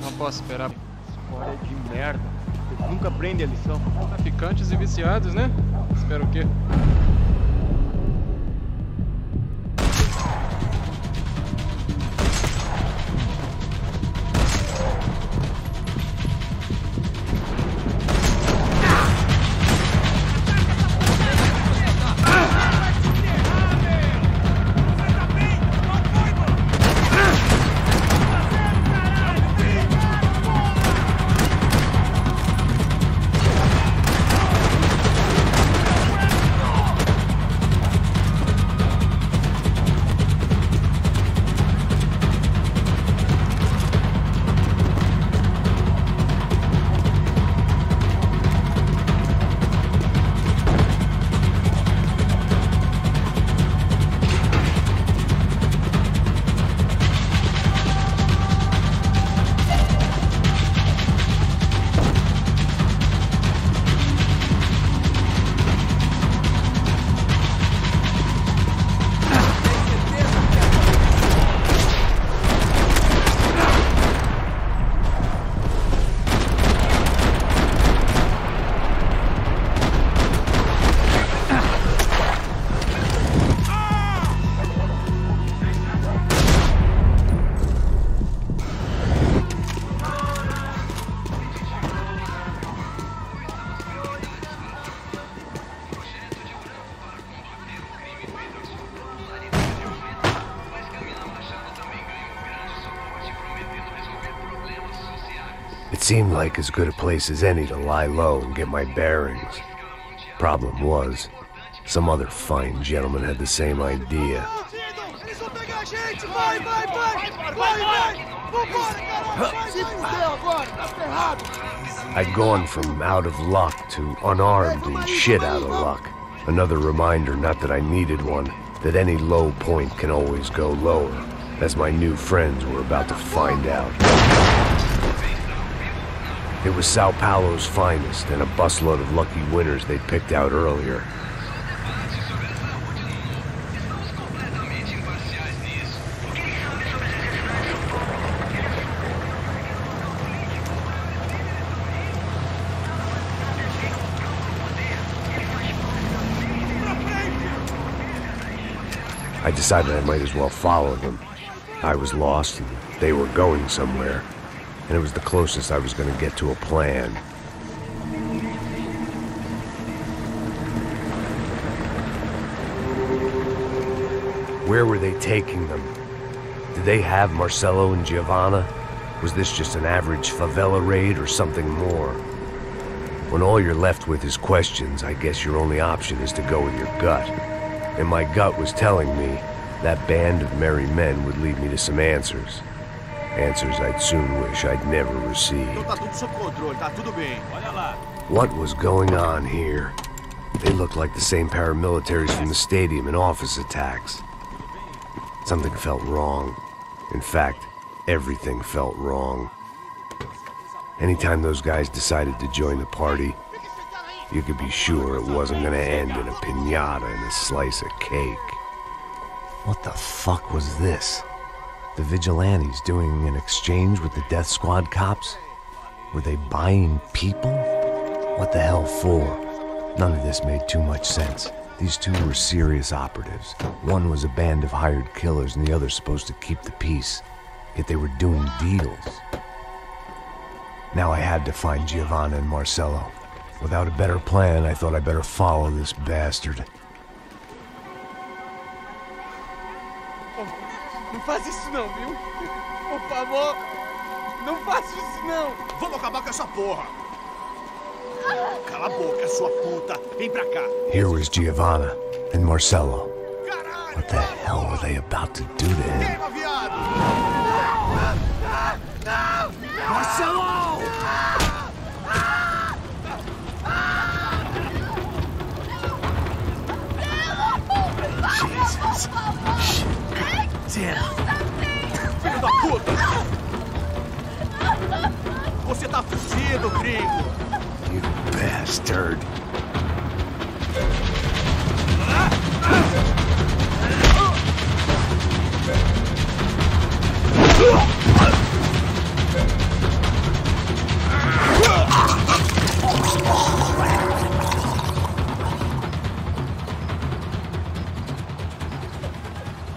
F: Não posso esperar. História de merda. Nunca aprende a lição. Traficantes e viciados, né? Espera o quê?
A: seemed like as good a place as any to lie low and get my bearings. Problem was, some other fine gentleman had the same idea. I'd gone from out of luck to unarmed and shit out of luck. Another reminder, not that I needed one, that any low point can always go lower, as my new friends were about to find out. It was Sao Paulo's finest, and a busload of lucky winners they'd picked out earlier. I decided I might as well follow them. I was lost, and they were going somewhere, and it was the closest I was going to get to a plan. Where were they taking them? Did they have Marcelo and Giovanna? Was this just an average favela raid or something more? When all you're left with is questions, I guess your only option is to go with your gut. And my gut was telling me that band of merry men would lead me to some answers. Answers I'd soon wish I'd never received. What was going on here? They looked like the same paramilitaries from the stadium in office attacks. Something felt wrong. In fact, everything felt wrong. Anytime those guys decided to join the party, you could be sure it wasn't gonna end in a piñata and a slice of cake. What the fuck was this? The vigilantes doing an exchange with the death squad cops? Were they buying people? What the hell for? None of this made too much sense. These two were serious operatives. One was a band of hired killers and the other supposed to keep the peace. Yet they were doing deals. Now I had to find Giovanna and Marcelo. Without a better plan, I thought I better follow this bastard.
O: Não faz isso não, viu? Por favor, não faça isso não. Vamos acabar com essa porra. Cala a boca, sua puta. Vem pra cá.
A: Here was Giovanna and Marcelo. What the hell were they about to do to him?
O: Marcelo! Jesus. Shit. Filho da puta! Você tá fugido, gringo!
A: You bastard.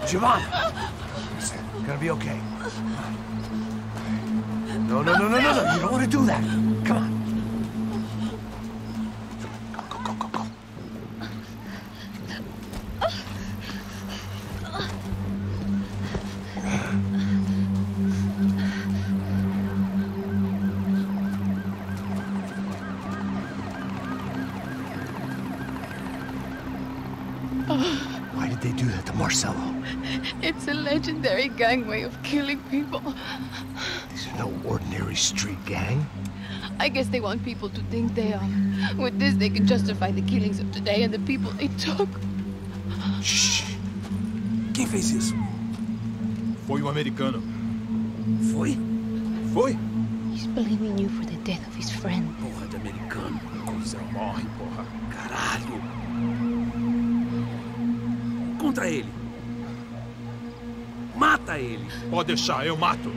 O: Giovanna! Listen, you're gonna be okay. No. You don't want to do that. Come on. Go.
A: Why did they do that to Marcelo?
Q: It's a legendary gang way of killing people.
A: These are no ordinary street gang.
Q: I guess they want people to think they are. With this, they can justify the killings of today and the people they took.
O: Shh. Quem fez isso?
R: Foi americano.
O: Foi?
Q: He's blaming you for the death of his friend.
O: Porra de americano. Coisa morre, porra. Caralho. Contra ele. Mata ele.
R: Pode deixar, eu mato.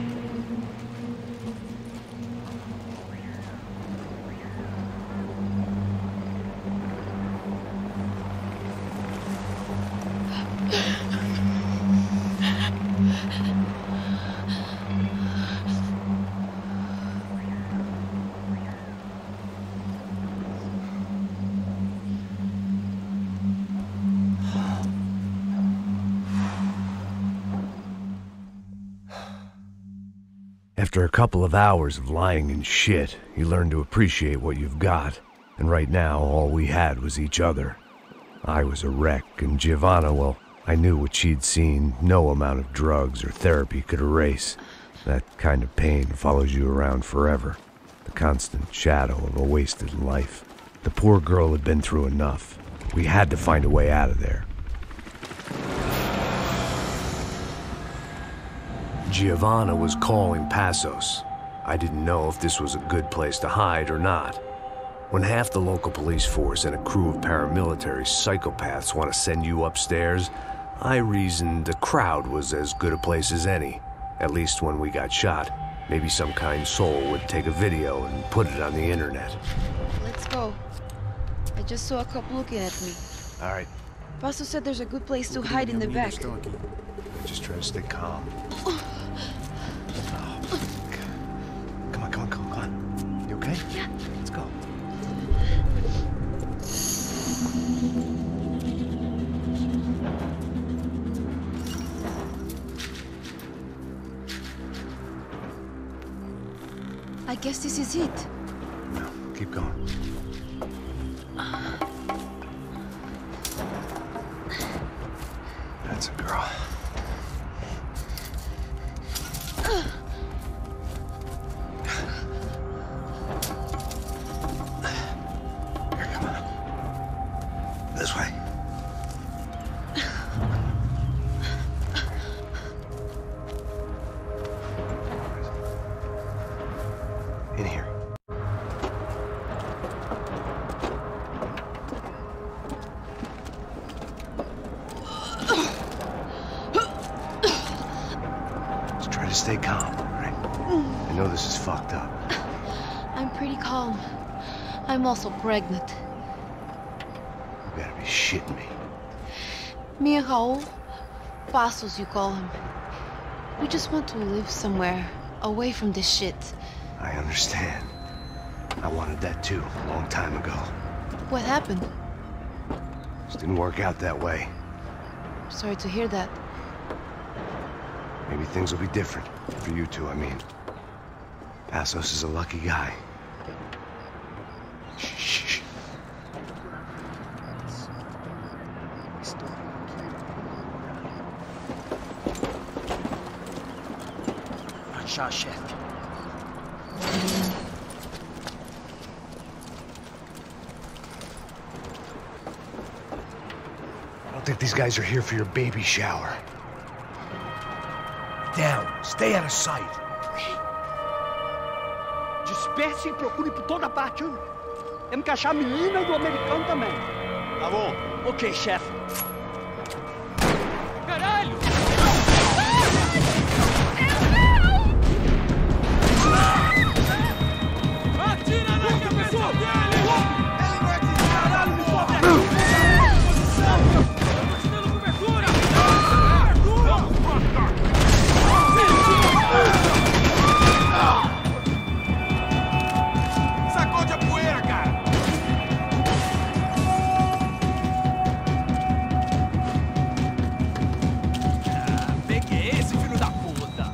A: After a couple of hours of lying in shit, you learn to appreciate what you've got. And right now, all we had was each other. I was a wreck, and Giovanna, well, I knew what she'd seen no amount of drugs or therapy could erase. That kind of pain follows you around forever. The constant shadow of a wasted life. The poor girl had been through enough. We had to find a way out of there. Giovanna was calling Passos. I didn't know if this was a good place to hide or not. When half the local police force and a crew of paramilitary psychopaths want to send you upstairs, I reasoned the crowd was as good a place as any. At least when we got shot. Maybe some kind soul would take a video and put it on the internet.
Q: Let's go. I just saw a cop looking at me.
A: All right.
Q: Passos said there's a good place to hide in the back.
A: Just try to stay calm. Come on. You okay?
Q: Yeah.
A: Let's go.
Q: I guess this is it.
A: No, keep going. That's a girl. Here, come on. This way. In here. Just try to stay calm, all right? I know this is fucked up.
Q: I'm pretty calm. I'm also pregnant.
A: You gotta be shitting me.
Q: Me and Raul, Passos you call him. We just want to live somewhere, away from this shit.
A: I understand. I wanted that too, a long time ago.
Q: What happened?
A: Just didn't work out that way.
Q: Sorry to hear that.
A: Maybe things will be different. For you two, I mean. Passos is a lucky guy. Shh.
P: Shot, chef.
A: I don't think these guys are here for your baby shower.
O: Down. Stay out of sight.
P: Disperse e procure por toda parte. Temos que achar a menina do americano também.
O: Tá bom.
P: Ok, chefe.
L: Caralho! Atira na cabeça dele!
O: Ele vai te caralho, me sobe aqui!
L: Estamos dando cobertura!
O: Sacode a poeira, cara!
L: Peguei esse filho da puta!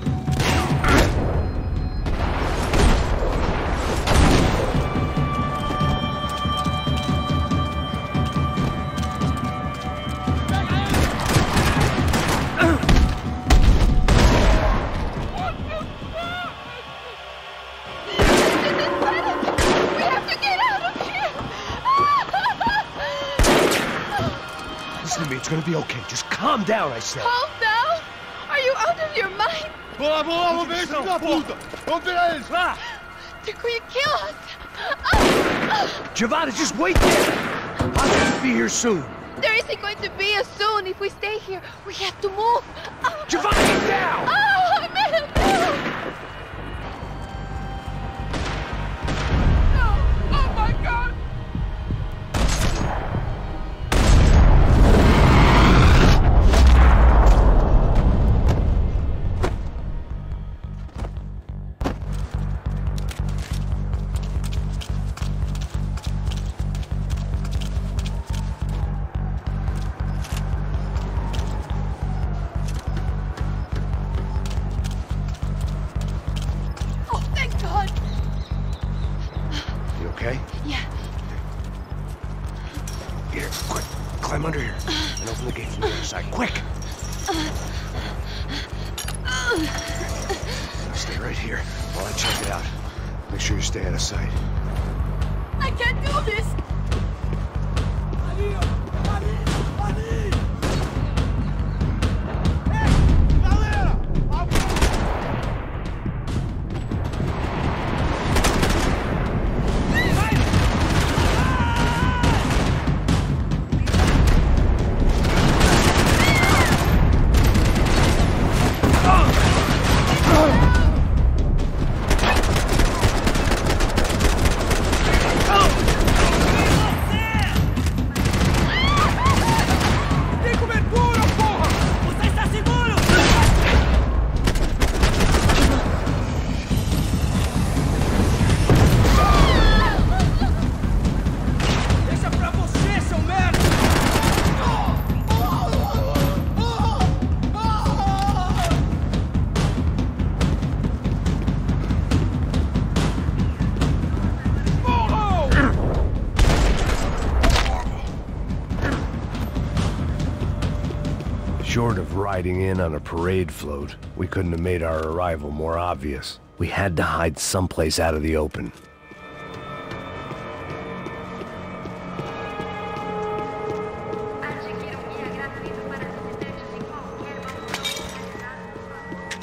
A: Listen to me, it's gonna be okay. Just calm down, I said.
Q: Calm down? Are you out of your mind?
O: Vamos lá, vamos ver esse filho da puta! Vamos pegar eles, vá!
Q: They're going to kill us!
A: Giovanna, just wait there! I'll have to be here soon.
Q: There isn't going to be a soon if we stay here. We have to move.
A: Giovanna, get down!
Q: Oh, man! No! Oh, my God!
A: And open the gate from the other side, quick! Stay right here while I check it out. Make sure you stay out of sight.
B: I can't do this!
A: Short of riding in on a parade float, we couldn't have made our arrival more obvious. We had to hide someplace out of the open.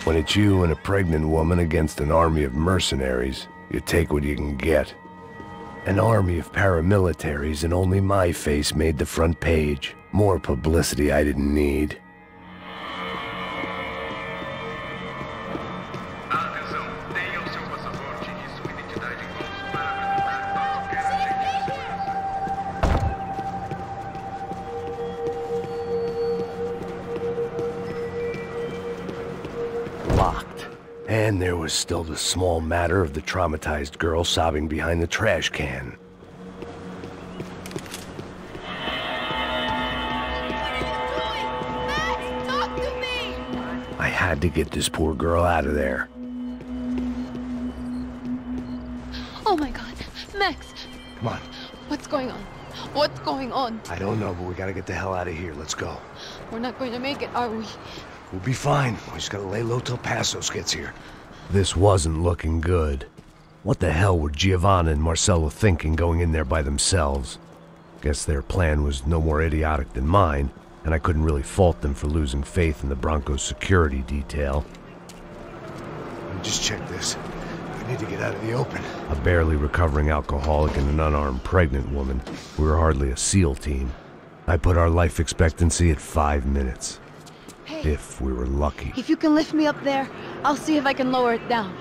A: When it's you and a pregnant woman against an army of mercenaries, you take what you can get. An army of paramilitaries and only my face made the front page. More publicity I didn't need. Locked. And there was still the small matter of the traumatized girl sobbing behind the trash can. I had to get this poor girl out of there.
Q: Oh my God, Max!
A: Come on.
Q: What's going on? What's going on?
A: I don't know, but we gotta get the hell out of here. Let's go.
Q: We're not going to make it, are we?
A: We'll be fine. We just gotta lay low till Passos gets here. This wasn't looking good. What the hell were Giovanna and Marcello thinking going in there by themselves? Guess their plan was no more idiotic than mine, and I couldn't really fault them for losing faith in the Broncos security detail. Just check this. We need to get out of the open. A barely recovering alcoholic and an unarmed pregnant woman. We were hardly a SEAL team. I put our life expectancy at 5 minutes.
Q: Hey,
A: if we were lucky.
Q: if you can lift me up there, I'll see if I can lower it down.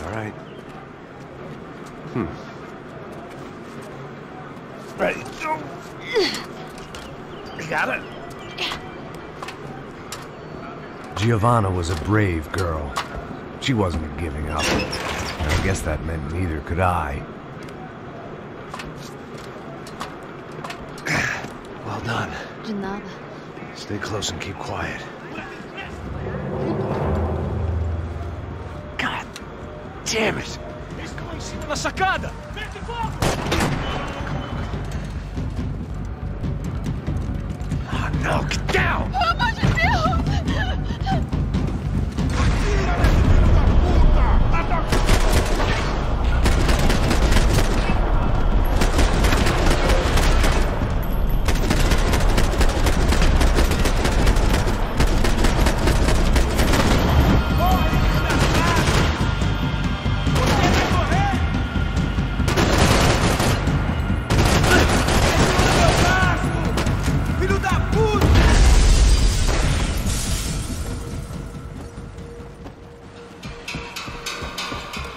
A: All right. Ready, go. You got it? Giovanna was a brave girl. She wasn't giving up. And I guess that meant neither could I. Well done.
Q: De nada.
A: Stay close and keep quiet. God damn it!
O: Em cima da sacada!
A: Oh no, get down!
B: Pelo amor de Deus!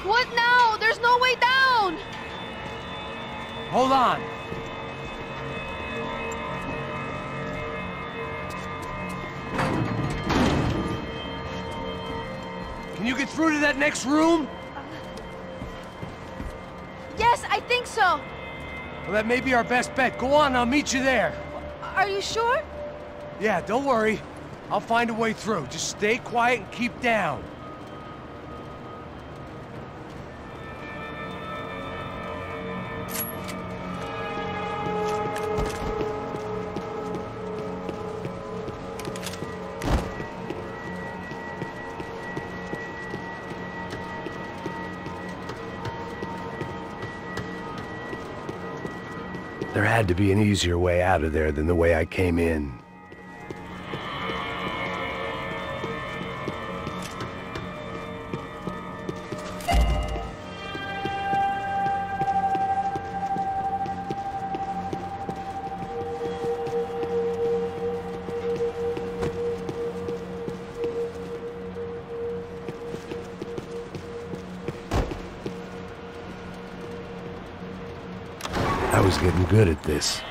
Q: What now? There's no way down!
A: Hold on! Can you get through to that next room?
Q: Yes, I think so.
A: Well, that may be our best bet. Go on, I'll meet you there.
Q: Are you sure?
A: Yeah, don't worry. I'll find a way through. Just stay quiet and keep down. There had to be an easier way out of there than the way I came in. I was getting good at this.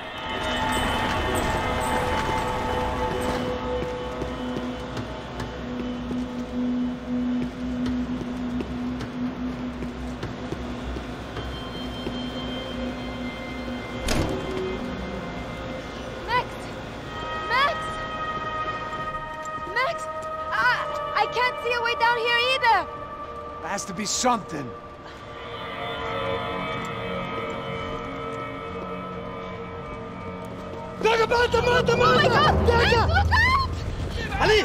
Q: I can't see a way down here either!
E: There has to be something.
Q: Oh my God! Max, look out!
K: Ali!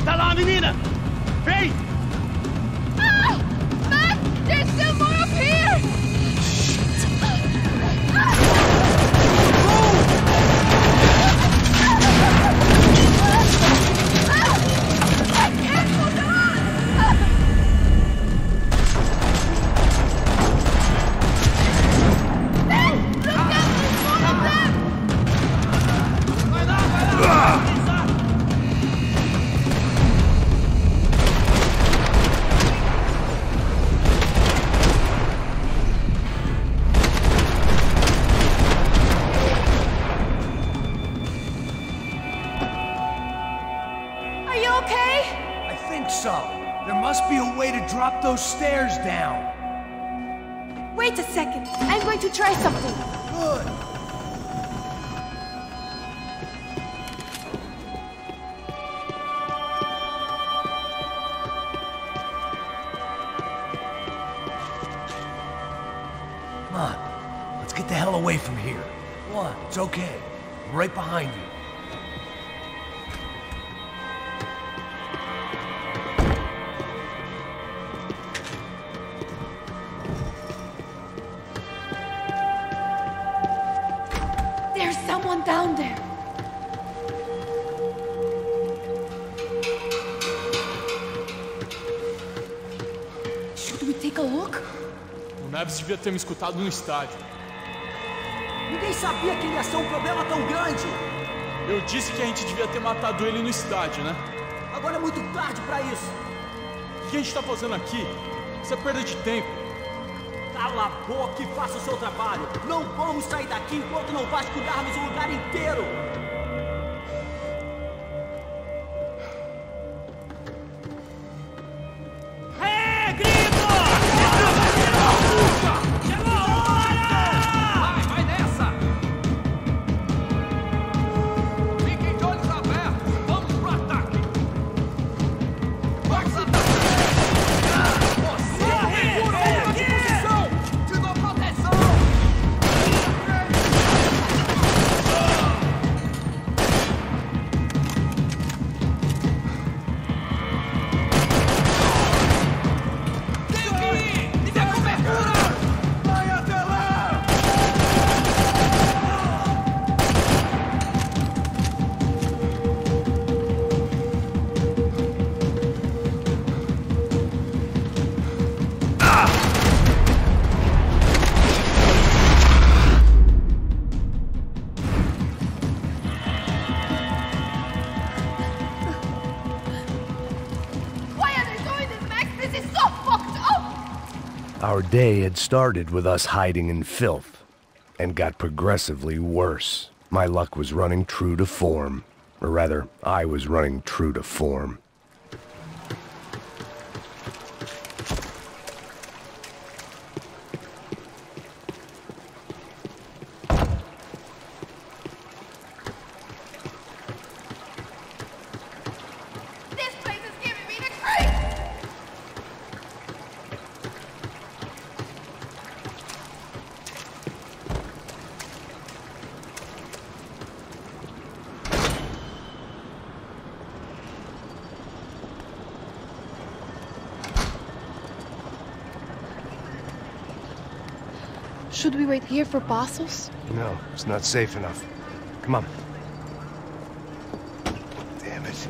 O: Salam, menina! Vem!
Q: Ah! Max, there's still more up here! I can't hold on! Max, look out! There's more of them!
O: Vai lá, vai lá!
Q: Are you okay?
S: I think so. There must be a way to drop those stairs down.
Q: Wait a second. I'm going to try something.
S: Good. Come on. Let's get the hell away from here. Come on. It's okay. I'm right behind you.
Q: There's someone down there. Should we take a look?
L: O Neves devia ter me escutado no estádio.
S: Ninguém sabia que ele ia ser um problema tão grande.
L: Eu disse que a gente devia ter matado ele no estádio, né?
S: Agora é muito tarde pra isso.
L: O que a gente tá fazendo aqui? Isso é perda de tempo.
S: Cala a boca e faça o seu trabalho. Não vamos sair daqui enquanto não vasculharmos o lugar inteiro. É, grito! Chegou a hora! Vai nessa! Fiquem de olhos abertos. Vamos pro ataque. Vamos atacar!
A: day had started with us hiding in filth, and got progressively worse. My luck was running true to form. Or rather, I was running true to form.
Q: Should we wait here for Passos?
A: No, it's not safe enough. Come on. Damn it.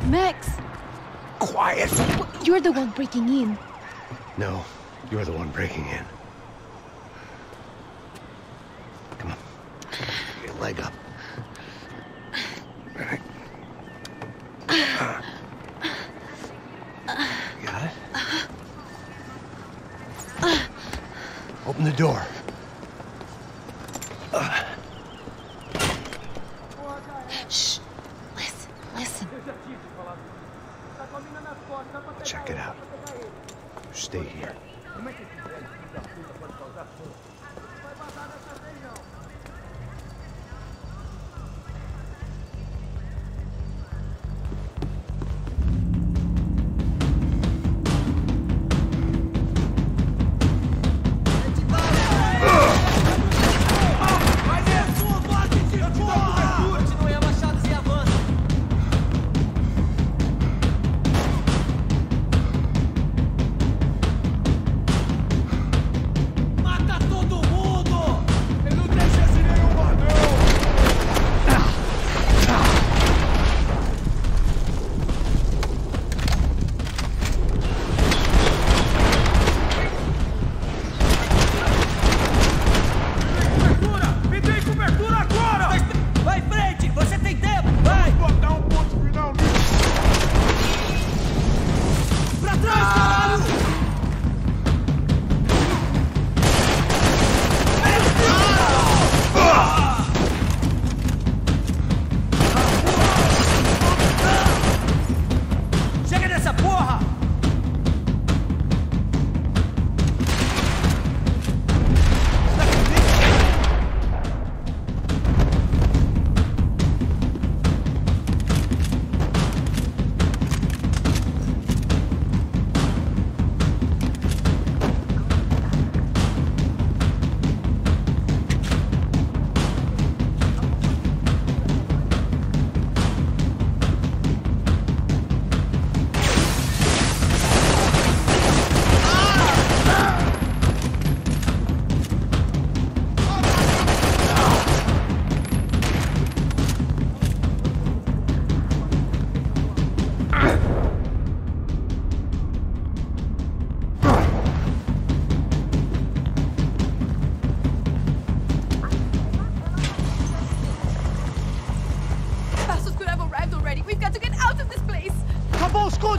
Q: Max!
A: Quiet!
Q: You're the one breaking in.
A: No, you're the one breaking in. Come on. Get your leg up. Got it? Open the door.
Q: Shh. Listen.
A: Check it out. Stay here.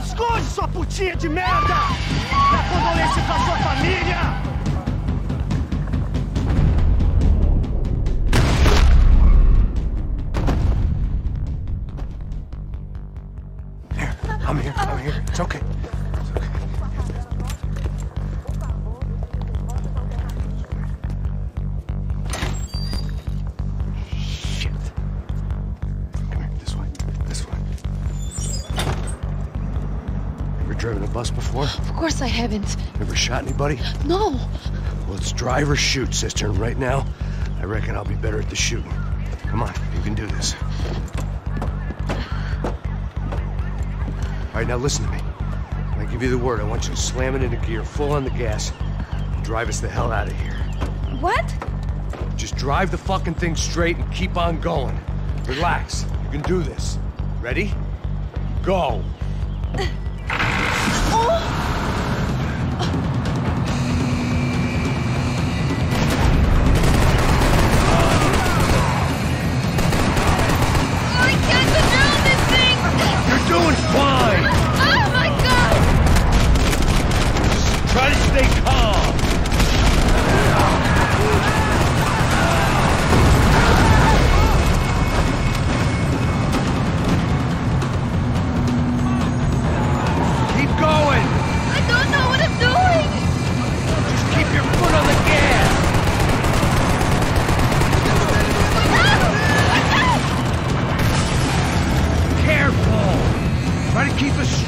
M: Esconde, sua putinha de merda! Dá condolência pra sua família!
A: I'm here. It's okay. Shit. Come here, this way. Ever driven a bus before?
Q: Of course I haven't.
A: Ever shot anybody?
Q: No.
A: Well, it's drive or shoot, sister, and right now, I reckon I'll be better at the shooting. Come on, you can do this. All right, now listen to me. When I give you the word, I want you to slam it into gear, full on the gas, and drive us the hell out of here.
Q: What?
A: Just drive the fucking thing straight and keep on going. Relax. You can do this. Ready? Go.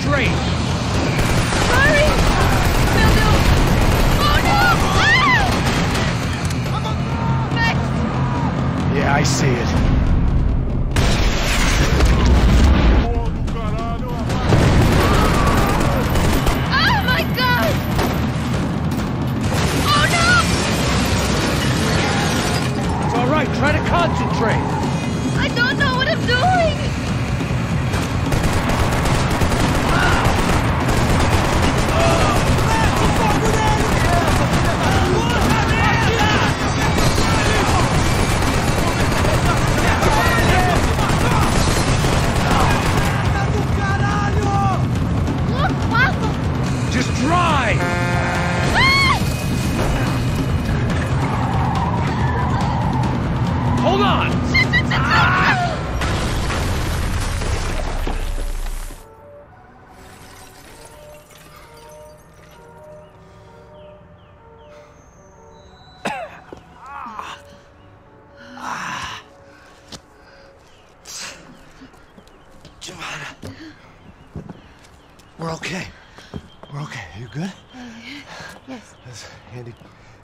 D: straight!
B: Hurry! Meu Deus! Oh no! Ah! Max!
A: Yeah, I see it.
B: Oh my God! Oh no!
D: It's all right, try to concentrate.
B: I don't know what I'm doing!
D: Just drive! Hold on!
A: We're okay. We're okay. You good?
Q: Yes.
A: That's a handy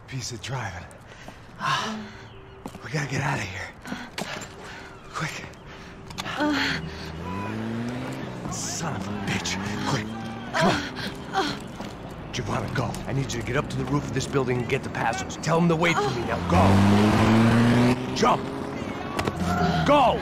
A: piece of driving. We gotta get out of here. Quick. Son of a bitch. Quick. Come on. Giovanna, go. I need you to get up to the roof of this building and get the Passos. Tell them to wait for me. Now go. Jump. Go.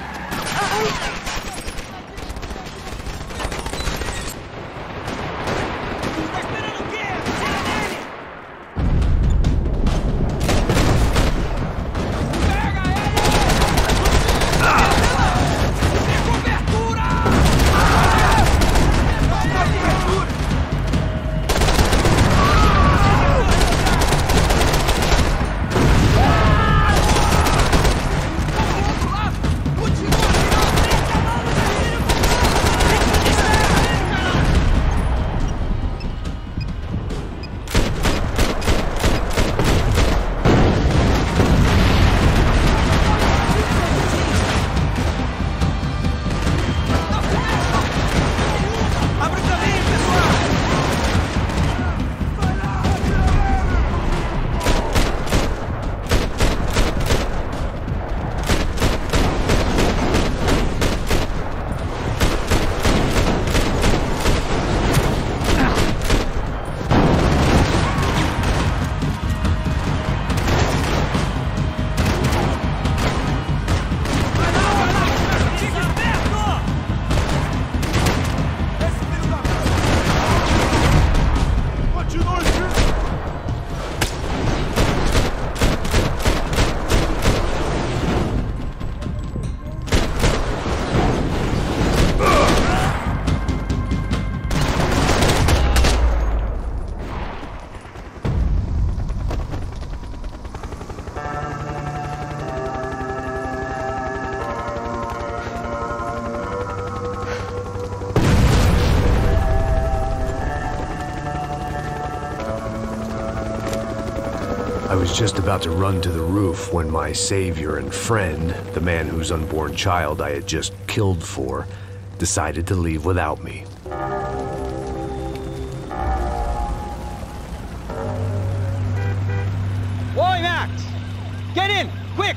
A: I was just about to run to the roof when my savior and friend, the man whose unborn child I had just killed for, decided to leave without me.
E: Wally Max! Get in! Quick!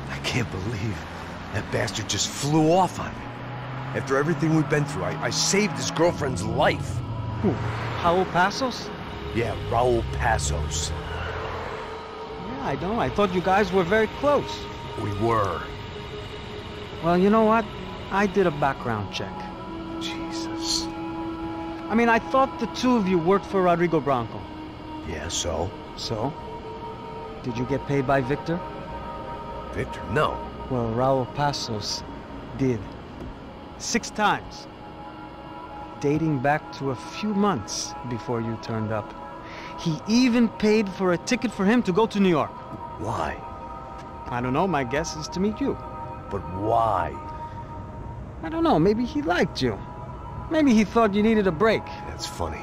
A: I can't believe that bastard just flew off on me. After everything we've been through, I saved his girlfriend's life.
E: Who? Raul Passos?
A: Yeah, Raul Passos.
E: Yeah, I know. I thought you guys were very close.
A: We were.
E: Well, you know what? I did a background check.
A: Jesus.
E: I mean, I thought the two of you worked for Rodrigo Branco.
A: Yeah, so?
E: So? Did you get paid by Victor?
A: Victor? No.
E: Well, Raul Passos did. 6 times. Dating back to a few months before you turned up. He even paid for a ticket for him to go to New York.
A: Why?
E: I don't know. My guess is to meet you.
A: But why?
E: I don't know. Maybe he liked you. Maybe he thought you needed a break.
A: That's funny.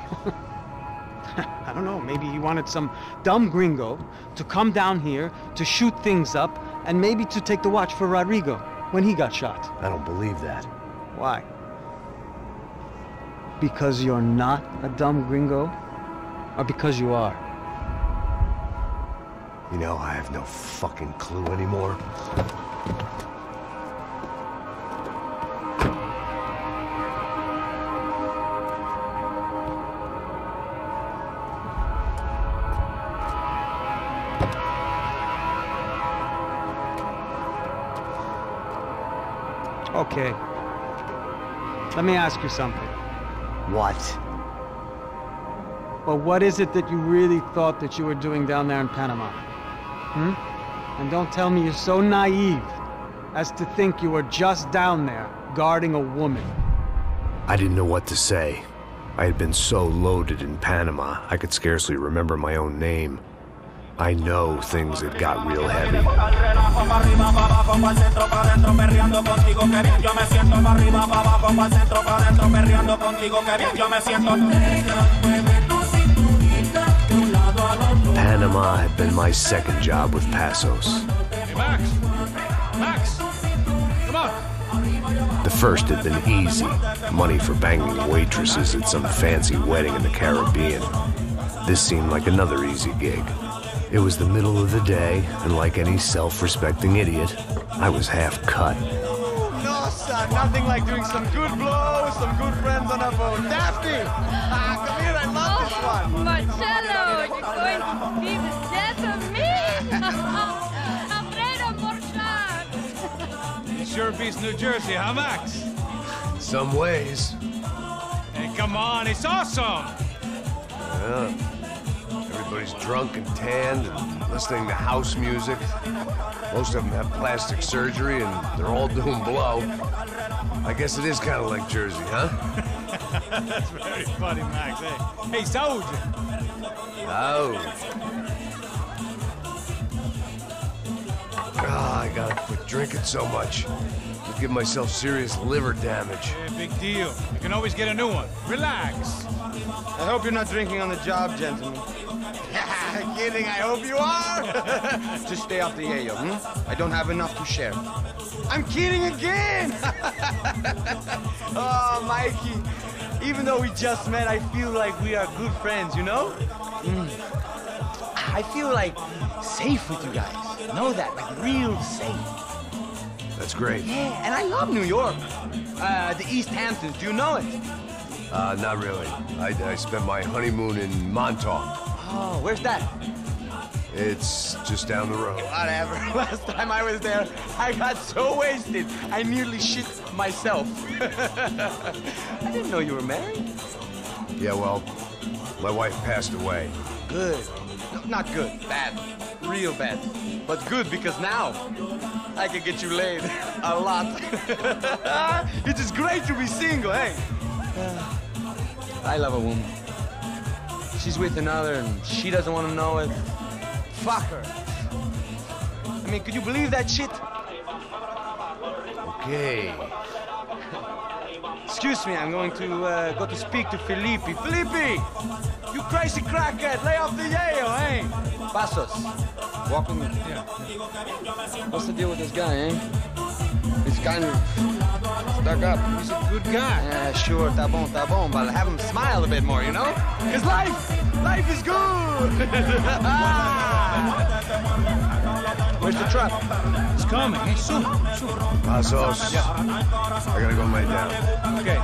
E: I don't know, maybe he wanted some dumb gringo to come down here to shoot things up and maybe to take the watch for Rodrigo when he got shot.
A: I don't believe that.
E: Why? Because you're not a dumb gringo? Or because you are?
A: You know, I have no fucking clue anymore.
E: Okay. Let me ask you something.
A: What?
E: Well, what is it that you really thought that you were doing down there in Panama? And don't tell me you're so naive as to think you were just down there guarding a woman.
A: I didn't know what to say. I had been so loaded in Panama, I could scarcely remember my own name. I know things had got real heavy. Panama had been my second job with Passos.
G: Hey, Max! Max! Come on!
A: The first had been easy. Money for banging waitresses at some fancy wedding in the Caribbean. This seemed like another easy gig. It was the middle of the day, and like any self-respecting idiot, I was half cut.
J: No, son, nothing like doing some good blows, some good friends on a boat. Daphne! Come here, I love this one.
T: Marcello, you're going to be the death of me? Alfredo Morchan.
G: It sure beats New Jersey, huh, Max?
A: Some ways.
G: Hey, come on, it's awesome!
A: Yeah. Everybody's drunk and tanned and listening to house music. Most of them have plastic surgery and they're all doing blow. I guess it is kind of like Jersey, huh?
G: That's very funny, Max. Hey, Saúde!
A: I gotta quit drinking so much. Could give myself serious liver damage.
G: Yeah, big deal. You can always get a new one. Relax.
J: I hope you're not drinking on the job, gentlemen. Kidding, I hope you are. Just stay off the yayo, I don't have enough to share. I'm kidding again! Oh, Mikey, even though we just met, I feel like we are good friends, you know? I feel like safe with you guys. Know that, like real safe.
A: That's great.
J: Yeah, and I love New York. The East Hamptons, do you know it?
A: Not really. I spent my honeymoon in Montauk.
J: Oh, where's that?
A: It's just down the road.
J: Whatever. Last time I was there, I got so wasted, I nearly shit myself. I didn't know you were married.
A: Yeah, well, my wife passed away.
J: Good. No, not good. Bad. Real bad. But good because now I can get you laid a lot. It is great to be single, hey? I love a woman. She's with another and she doesn't want to know it. Fuck her. I mean, could you believe that shit?
A: Okay.
J: Excuse me, I'm going to go to speak to Felipe. Felipe! You crazy crackhead, lay off the yayo, eh? Passos, walk with me.
G: Yeah.
J: What's the deal with this guy, eh? He's kind of stuck up.
G: He's a good guy.
J: Yeah, sure, tá bom, but have him smile a bit more, you know? Because life is good! Where's the truck?
G: It's coming. Hey, soon.
A: Passos.
G: Yeah.
A: I gotta go lay down.
G: Okay.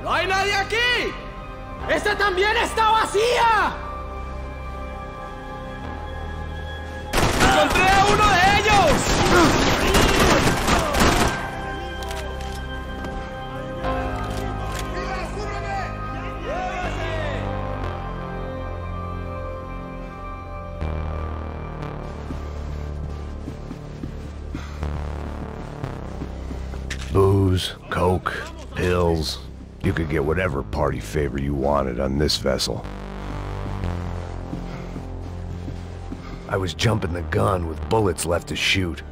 B: ¡No hay nadie aquí! ¡Esta también está vacía! ¡Encontré a uno de ellos!
A: Booze, coke, pills. You could get whatever party favor you wanted on this vessel. I was jumping the gun with bullets left to shoot.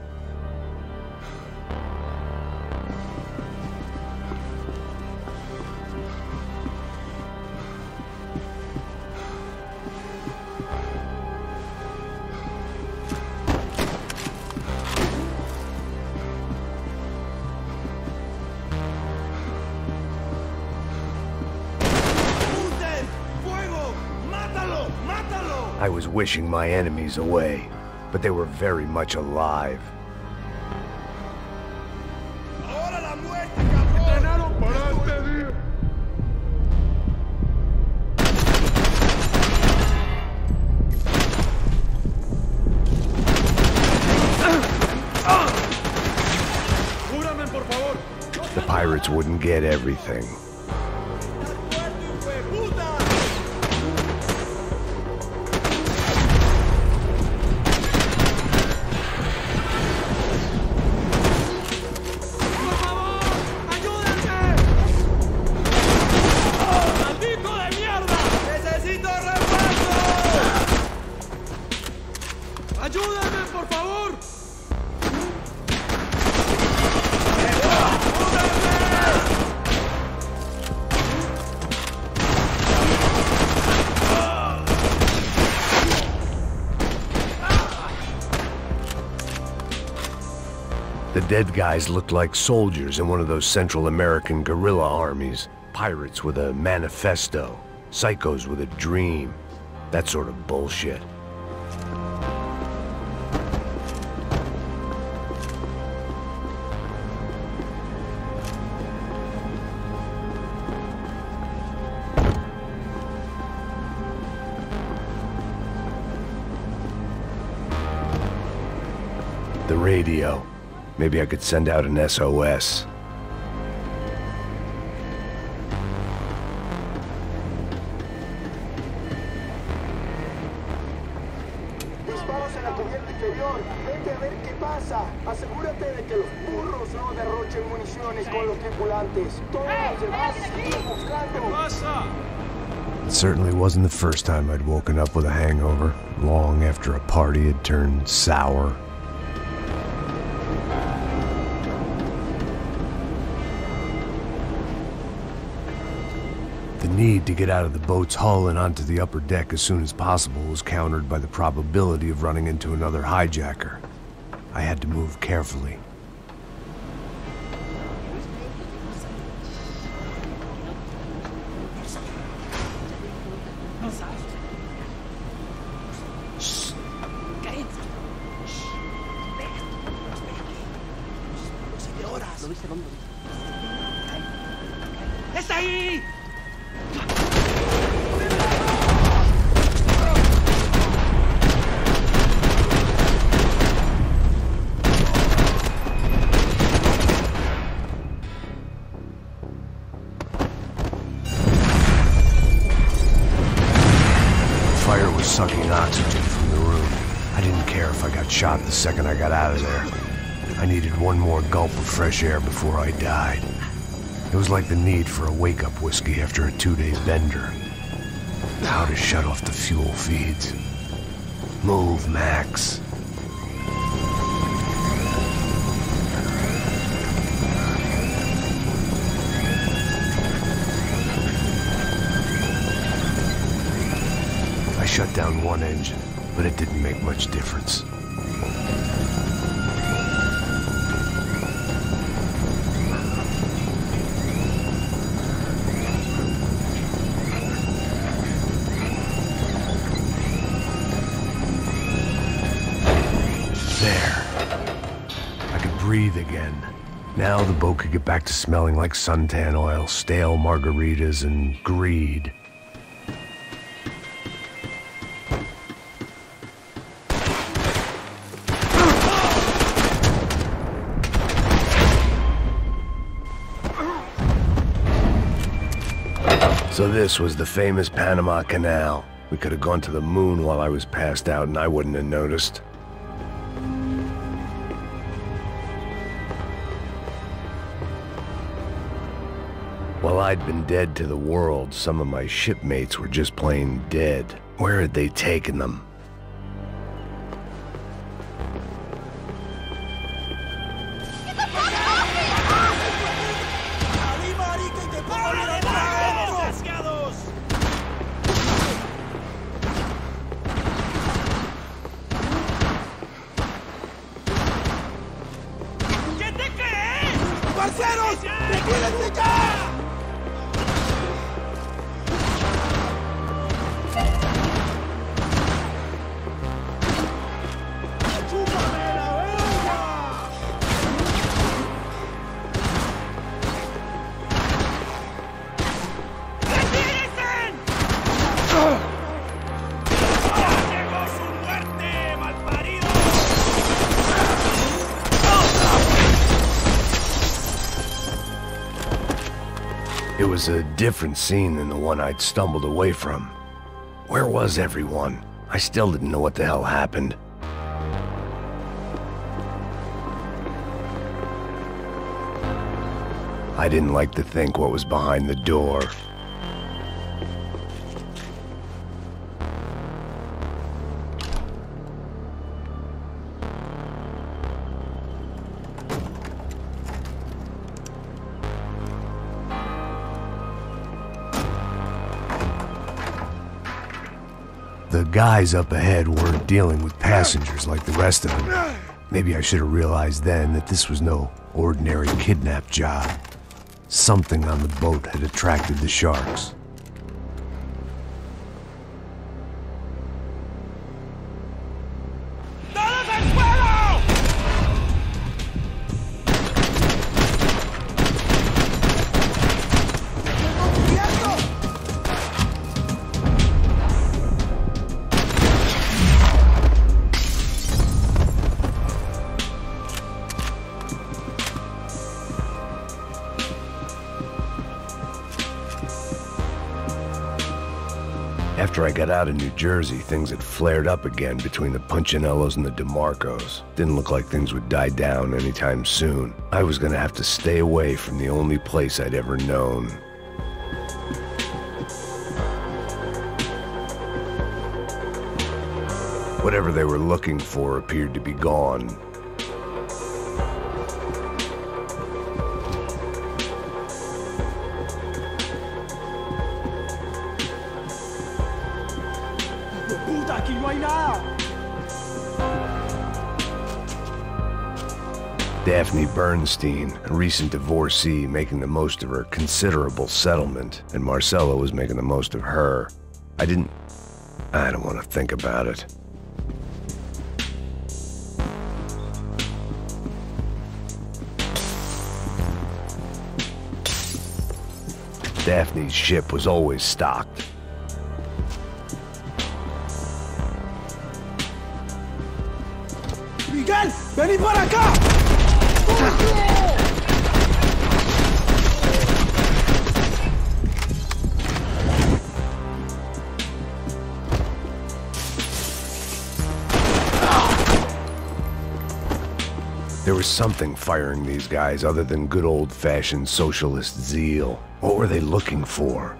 A: I was wishing my enemies away, but they were very much alive. The pirates wouldn't get everything. The dead guys looked like soldiers in one of those Central American guerrilla armies. Pirates with a manifesto, psychos with a dream. That sort of bullshit. The radio. Maybe I could send out an SOS.
M: Disparos en la cubierta inferior. Vete a ver qué pasa. Asegúrate de que los burros no derrochen municiones con los tripulantes. Todos los demás siguen buscando.
A: It certainly wasn't the first time I'd woken up with a hangover, long after a party had turned sour. The need to get out of the boat's hull and onto the upper deck as soon as possible was countered by the probability of running into another hijacker. I had to move carefully.
B: ¡Está ahí!
A: Fire was sucking oxygen from the room. I didn't care if I got shot the second I got out of there. I needed one more gulp of fresh air before I died. It was like the need for a wake-up whiskey after a 2-day bender. How to shut off the fuel feeds. Move, Max. shut down one engine, but it didn't make much difference. Breathe again. Now the boat could get back to smelling like suntan oil, stale margaritas, and greed. So this was the famous Panama Canal. We could have gone to the moon while I was passed out and I wouldn't have noticed. While I'd been dead to the world, some of my shipmates were just plain dead. Where had they taken them? It was a different scene than the one I'd stumbled away from. Where was everyone? I still didn't know what the hell happened. I didn't like to think what was behind the door. The guys up ahead weren't dealing with passengers like the rest of them. Maybe I should have realized then that this was no ordinary kidnap job. Something on the boat had attracted the sharks. After I got out of New Jersey, things had flared up again between the Punchinellos and the DeMarcos. Didn't look like things would die down anytime soon. I was gonna have to stay away from the only place I'd ever known. Whatever they were looking for appeared to be gone. Daphne Bernstein, a recent divorcee, making the most of her considerable settlement, and Marcella was making the most of her. I don't want to think about it. Daphne's ship was always stocked.
O: Miguel, vení para acá!
A: There was something firing these guys other than good old-fashioned socialist zeal. What were they looking for?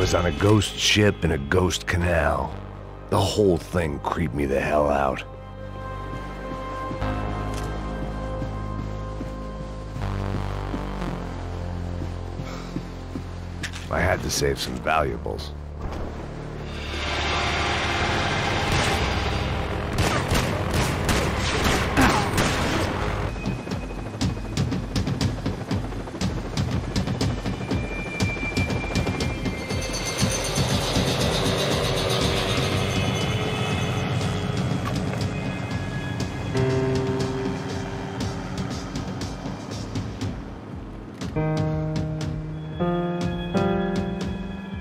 A: was on a ghost ship in a ghost canal. The whole thing creeped me the hell out. I had to save some valuables.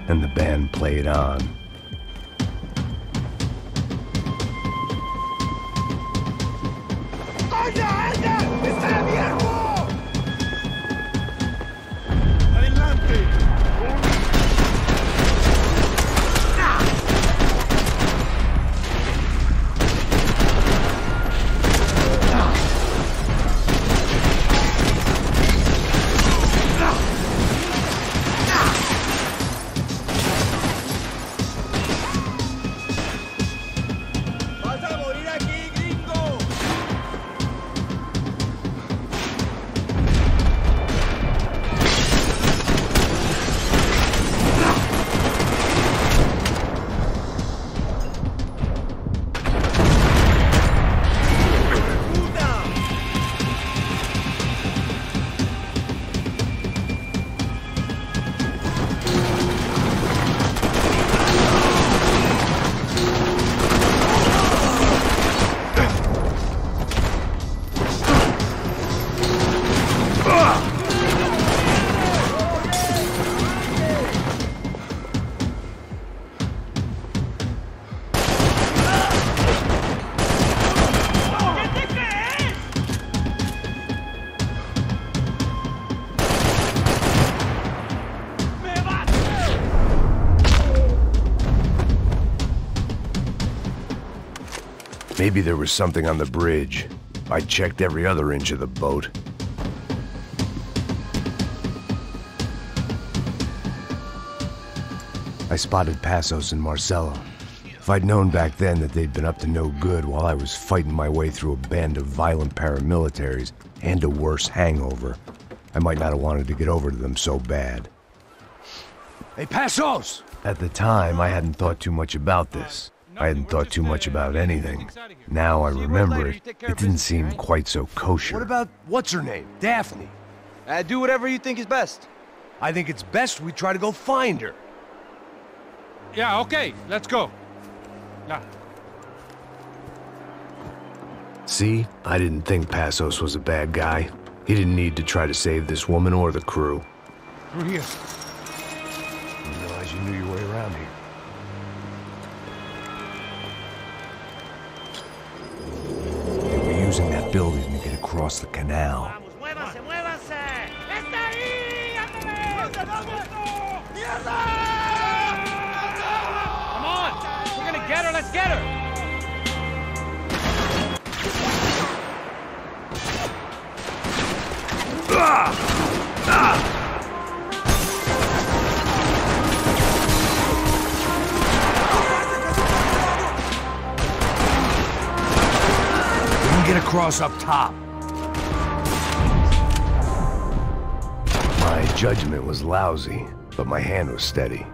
A: And the band played on. Maybe there was something on the bridge. I checked every other inch of the boat. I spotted Passos and Marcelo. If I'd known back then that they'd been up to no good while I was fighting my way through a band of violent paramilitaries and a worse hangover, I might not have wanted to get over to them so bad. Hey, Passos! At the time, I hadn't thought too much about this. I hadn't thought too much about anything. Now I remember it, it didn't seem quite so kosher.
J: What about, what's her name? Daphne? Do whatever you think is best. I think it's best we try to go find her.
G: Yeah, okay, let's go. Yeah.
A: See? I didn't think Passos was a bad guy. He didn't need to try to save this woman or the crew.
G: Through here.
A: I didn't realize you knew your way around here. They were using that building to get across the canal.
L: Come on! We're gonna get her, let's get her!
A: We can get across up top. My judgment was lousy, but my hand was steady.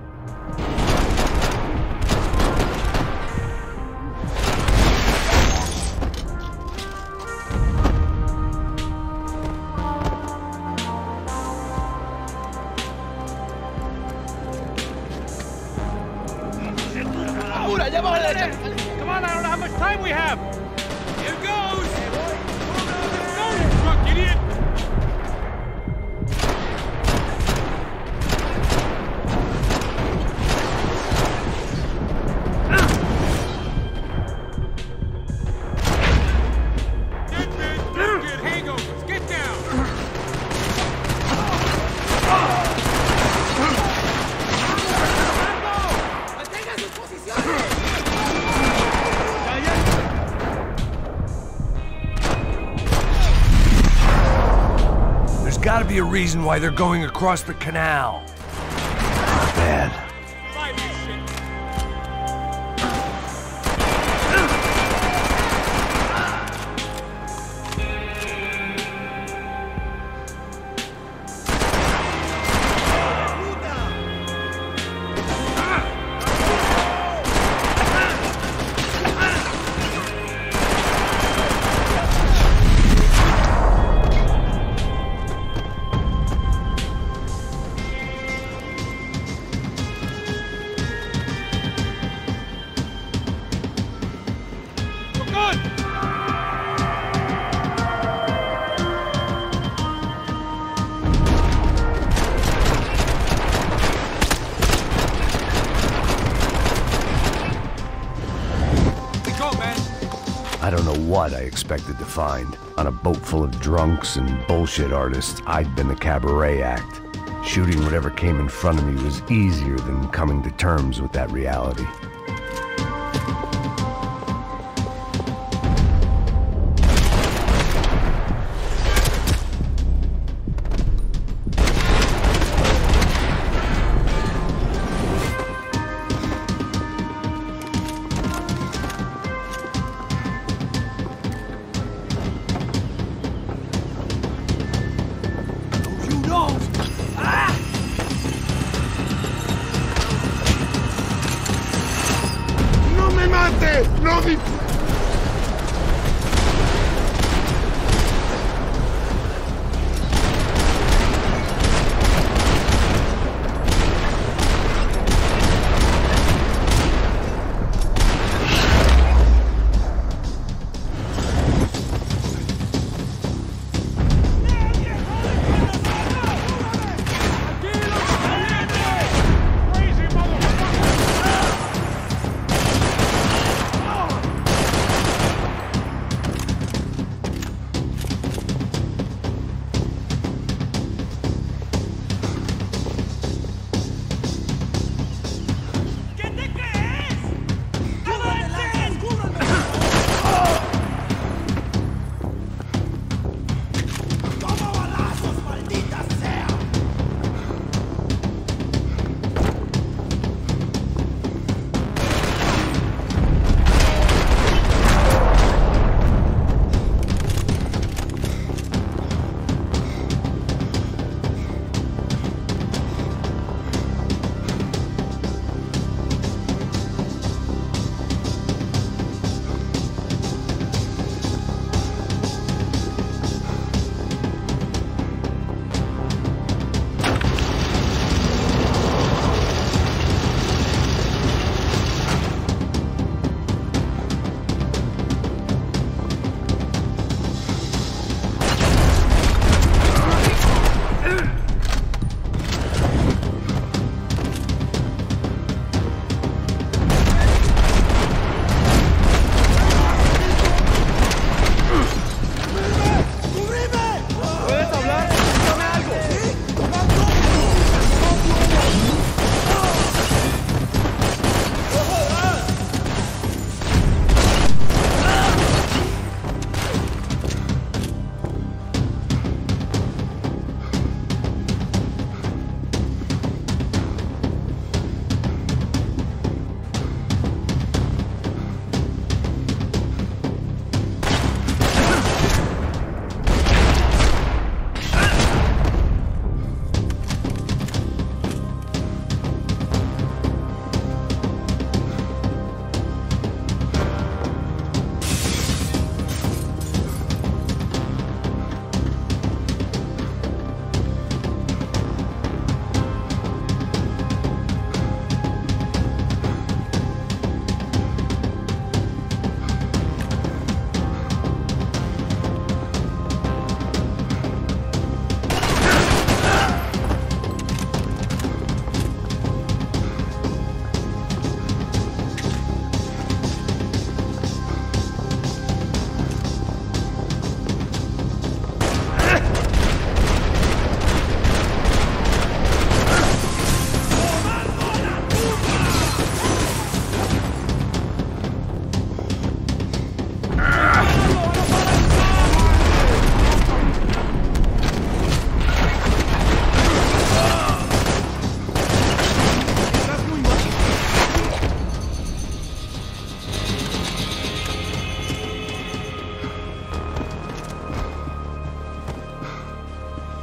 L: Come on, I don't know how much time we have! Here goes! Go, you drunk idiot! Get hangovers, get down!
A: There's gotta be a reason why they're going across the canal. Bad. I don't know what I expected to find. On a boat full of drunks and bullshit artists, I'd been the cabaret act. Shooting whatever came in front of me was easier than coming to terms with that reality.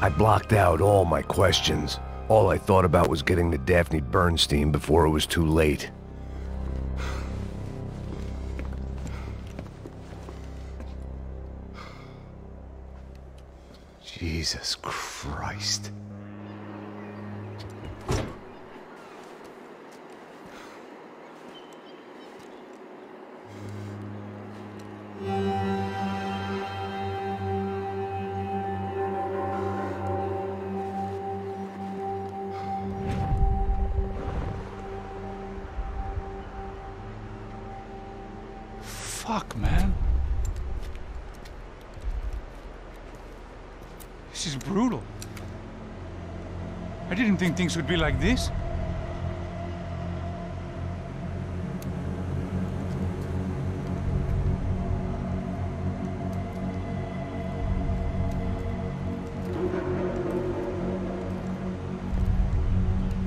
A: I blocked out all my questions. All I thought about was getting to Daphne Bernstein before it was too late. Jesus Christ.
G: Fuck, man. This is brutal. I didn't think things would be like this.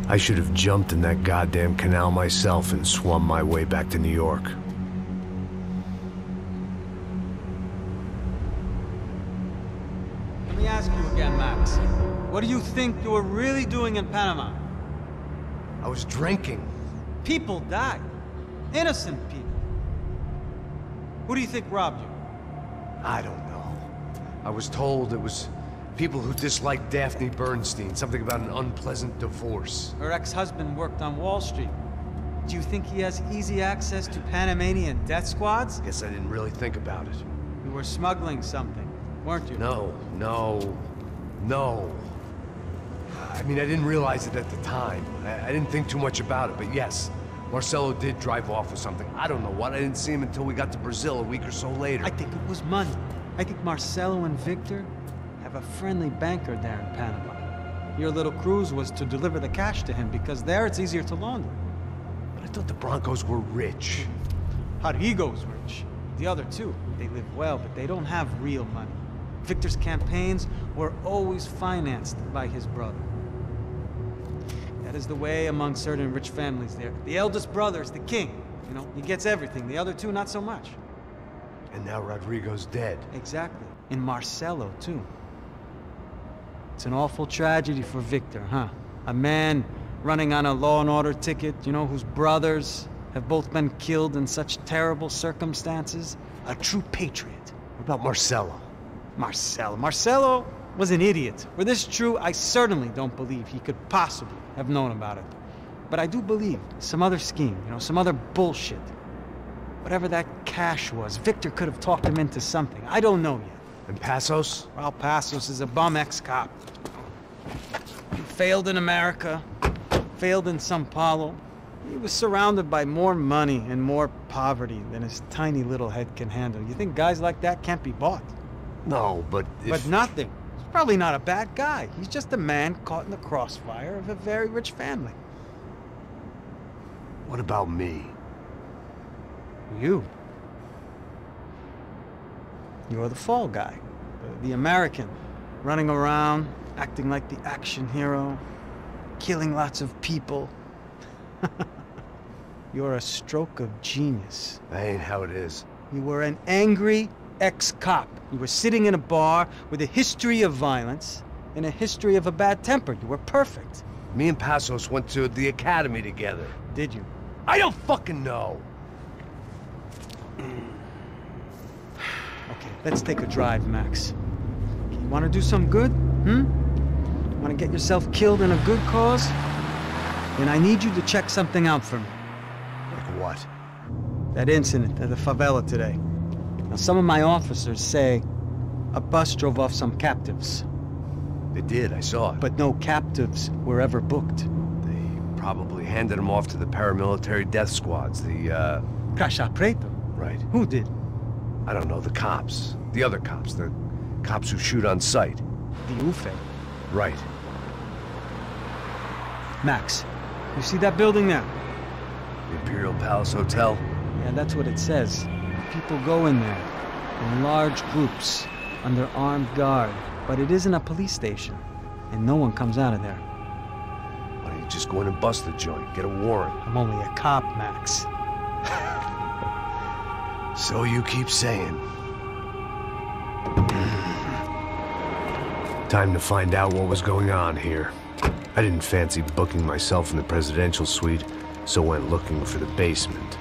A: I should have jumped in that goddamn canal myself and swum my way back to New York.
E: Let me ask you again, Max. What do you think you were really doing in Panama?
A: I was drinking.
E: People died. Innocent people. Who do you think robbed you?
A: I don't know. I was told it was people who disliked Daphne Bernstein, something about an unpleasant divorce.
E: Her ex-husband worked on Wall Street. Do you think he has easy access to Panamanian death squads?
A: Guess I didn't really think about it.
E: You were smuggling something, weren't you?
A: No. I mean, I didn't realize it at the time. I didn't think too much about it, but yes, Marcelo did drive off with something. I don't know what. I didn't see him until we got to Brazil a week or so later.
E: I think it was money. I think Marcelo and Victor have a friendly banker there in Panama. Your little cruise was to deliver the cash to him because there it's easier to launder.
A: But I thought the Broncos were rich.
E: Rodrigo's rich. The other two, they live well, but they don't have real money. Victor's campaigns were always financed by his brother. That is the way among certain rich families there. The eldest brother is the king. You know, he gets everything. The other two, not so much.
A: And now Rodrigo's dead.
E: Exactly. And Marcelo, too. It's an awful tragedy for Victor, huh? A man running on a law and order ticket, you know, whose brothers have both been killed in such terrible circumstances. A true patriot.
A: What about Marcelo?
E: Marcelo was an idiot. Were this true, I certainly don't believe he could possibly have known about it. But I do believe some other scheme, you know, some other bullshit. Whatever that cash was, Victor could have talked him into something. I don't know yet.
A: And Passos?
E: Well, Passos is a bum ex-cop. He failed in America, failed in Sao Paulo. He was surrounded by more money and more poverty than his tiny little head can handle. You think guys like that can't be bought?
A: No, but
E: But nothing. He's probably not a bad guy. He's just a man caught in the crossfire of a very rich family.
A: What about me?
E: You. You're the fall guy. The American. Running around, acting like the action hero. Killing lots of people. You're a stroke of genius.
A: That ain't how it is.
E: You were an angry ex-cop. You were sitting in a bar with a history of violence and a history of a bad temper. You were perfect.
A: Me and Passos went to the academy together.
E: Did you?
A: I don't fucking know.
E: Okay, let's take a drive, Max. You want to do some good? Want to get yourself killed in a good cause? Then I need you to check something out for me.
A: Like what?
E: That incident at the favela today. Now, some of my officers say a bus drove off some captives.
A: They did, I saw it.
E: But no captives were ever booked.
A: They probably handed them off to the paramilitary death squads, the,
E: Caixa Preto?
A: Right.
E: Who did?
A: I don't know, the cops. The other cops, the cops who shoot on sight.
E: The UFE?
A: Right.
E: Max, you see that building there?
A: The Imperial Palace Hotel?
E: Yeah, that's what it says. People go in there, in large groups, under armed guard. But it isn't a police station, and no one comes out of there.
A: Why don't you just go in and bust the joint, get a warrant?
E: I'm only a cop, Max.
A: So you keep saying. Time to find out what was going on here. I didn't fancy booking myself in the presidential suite, so went looking for the basement.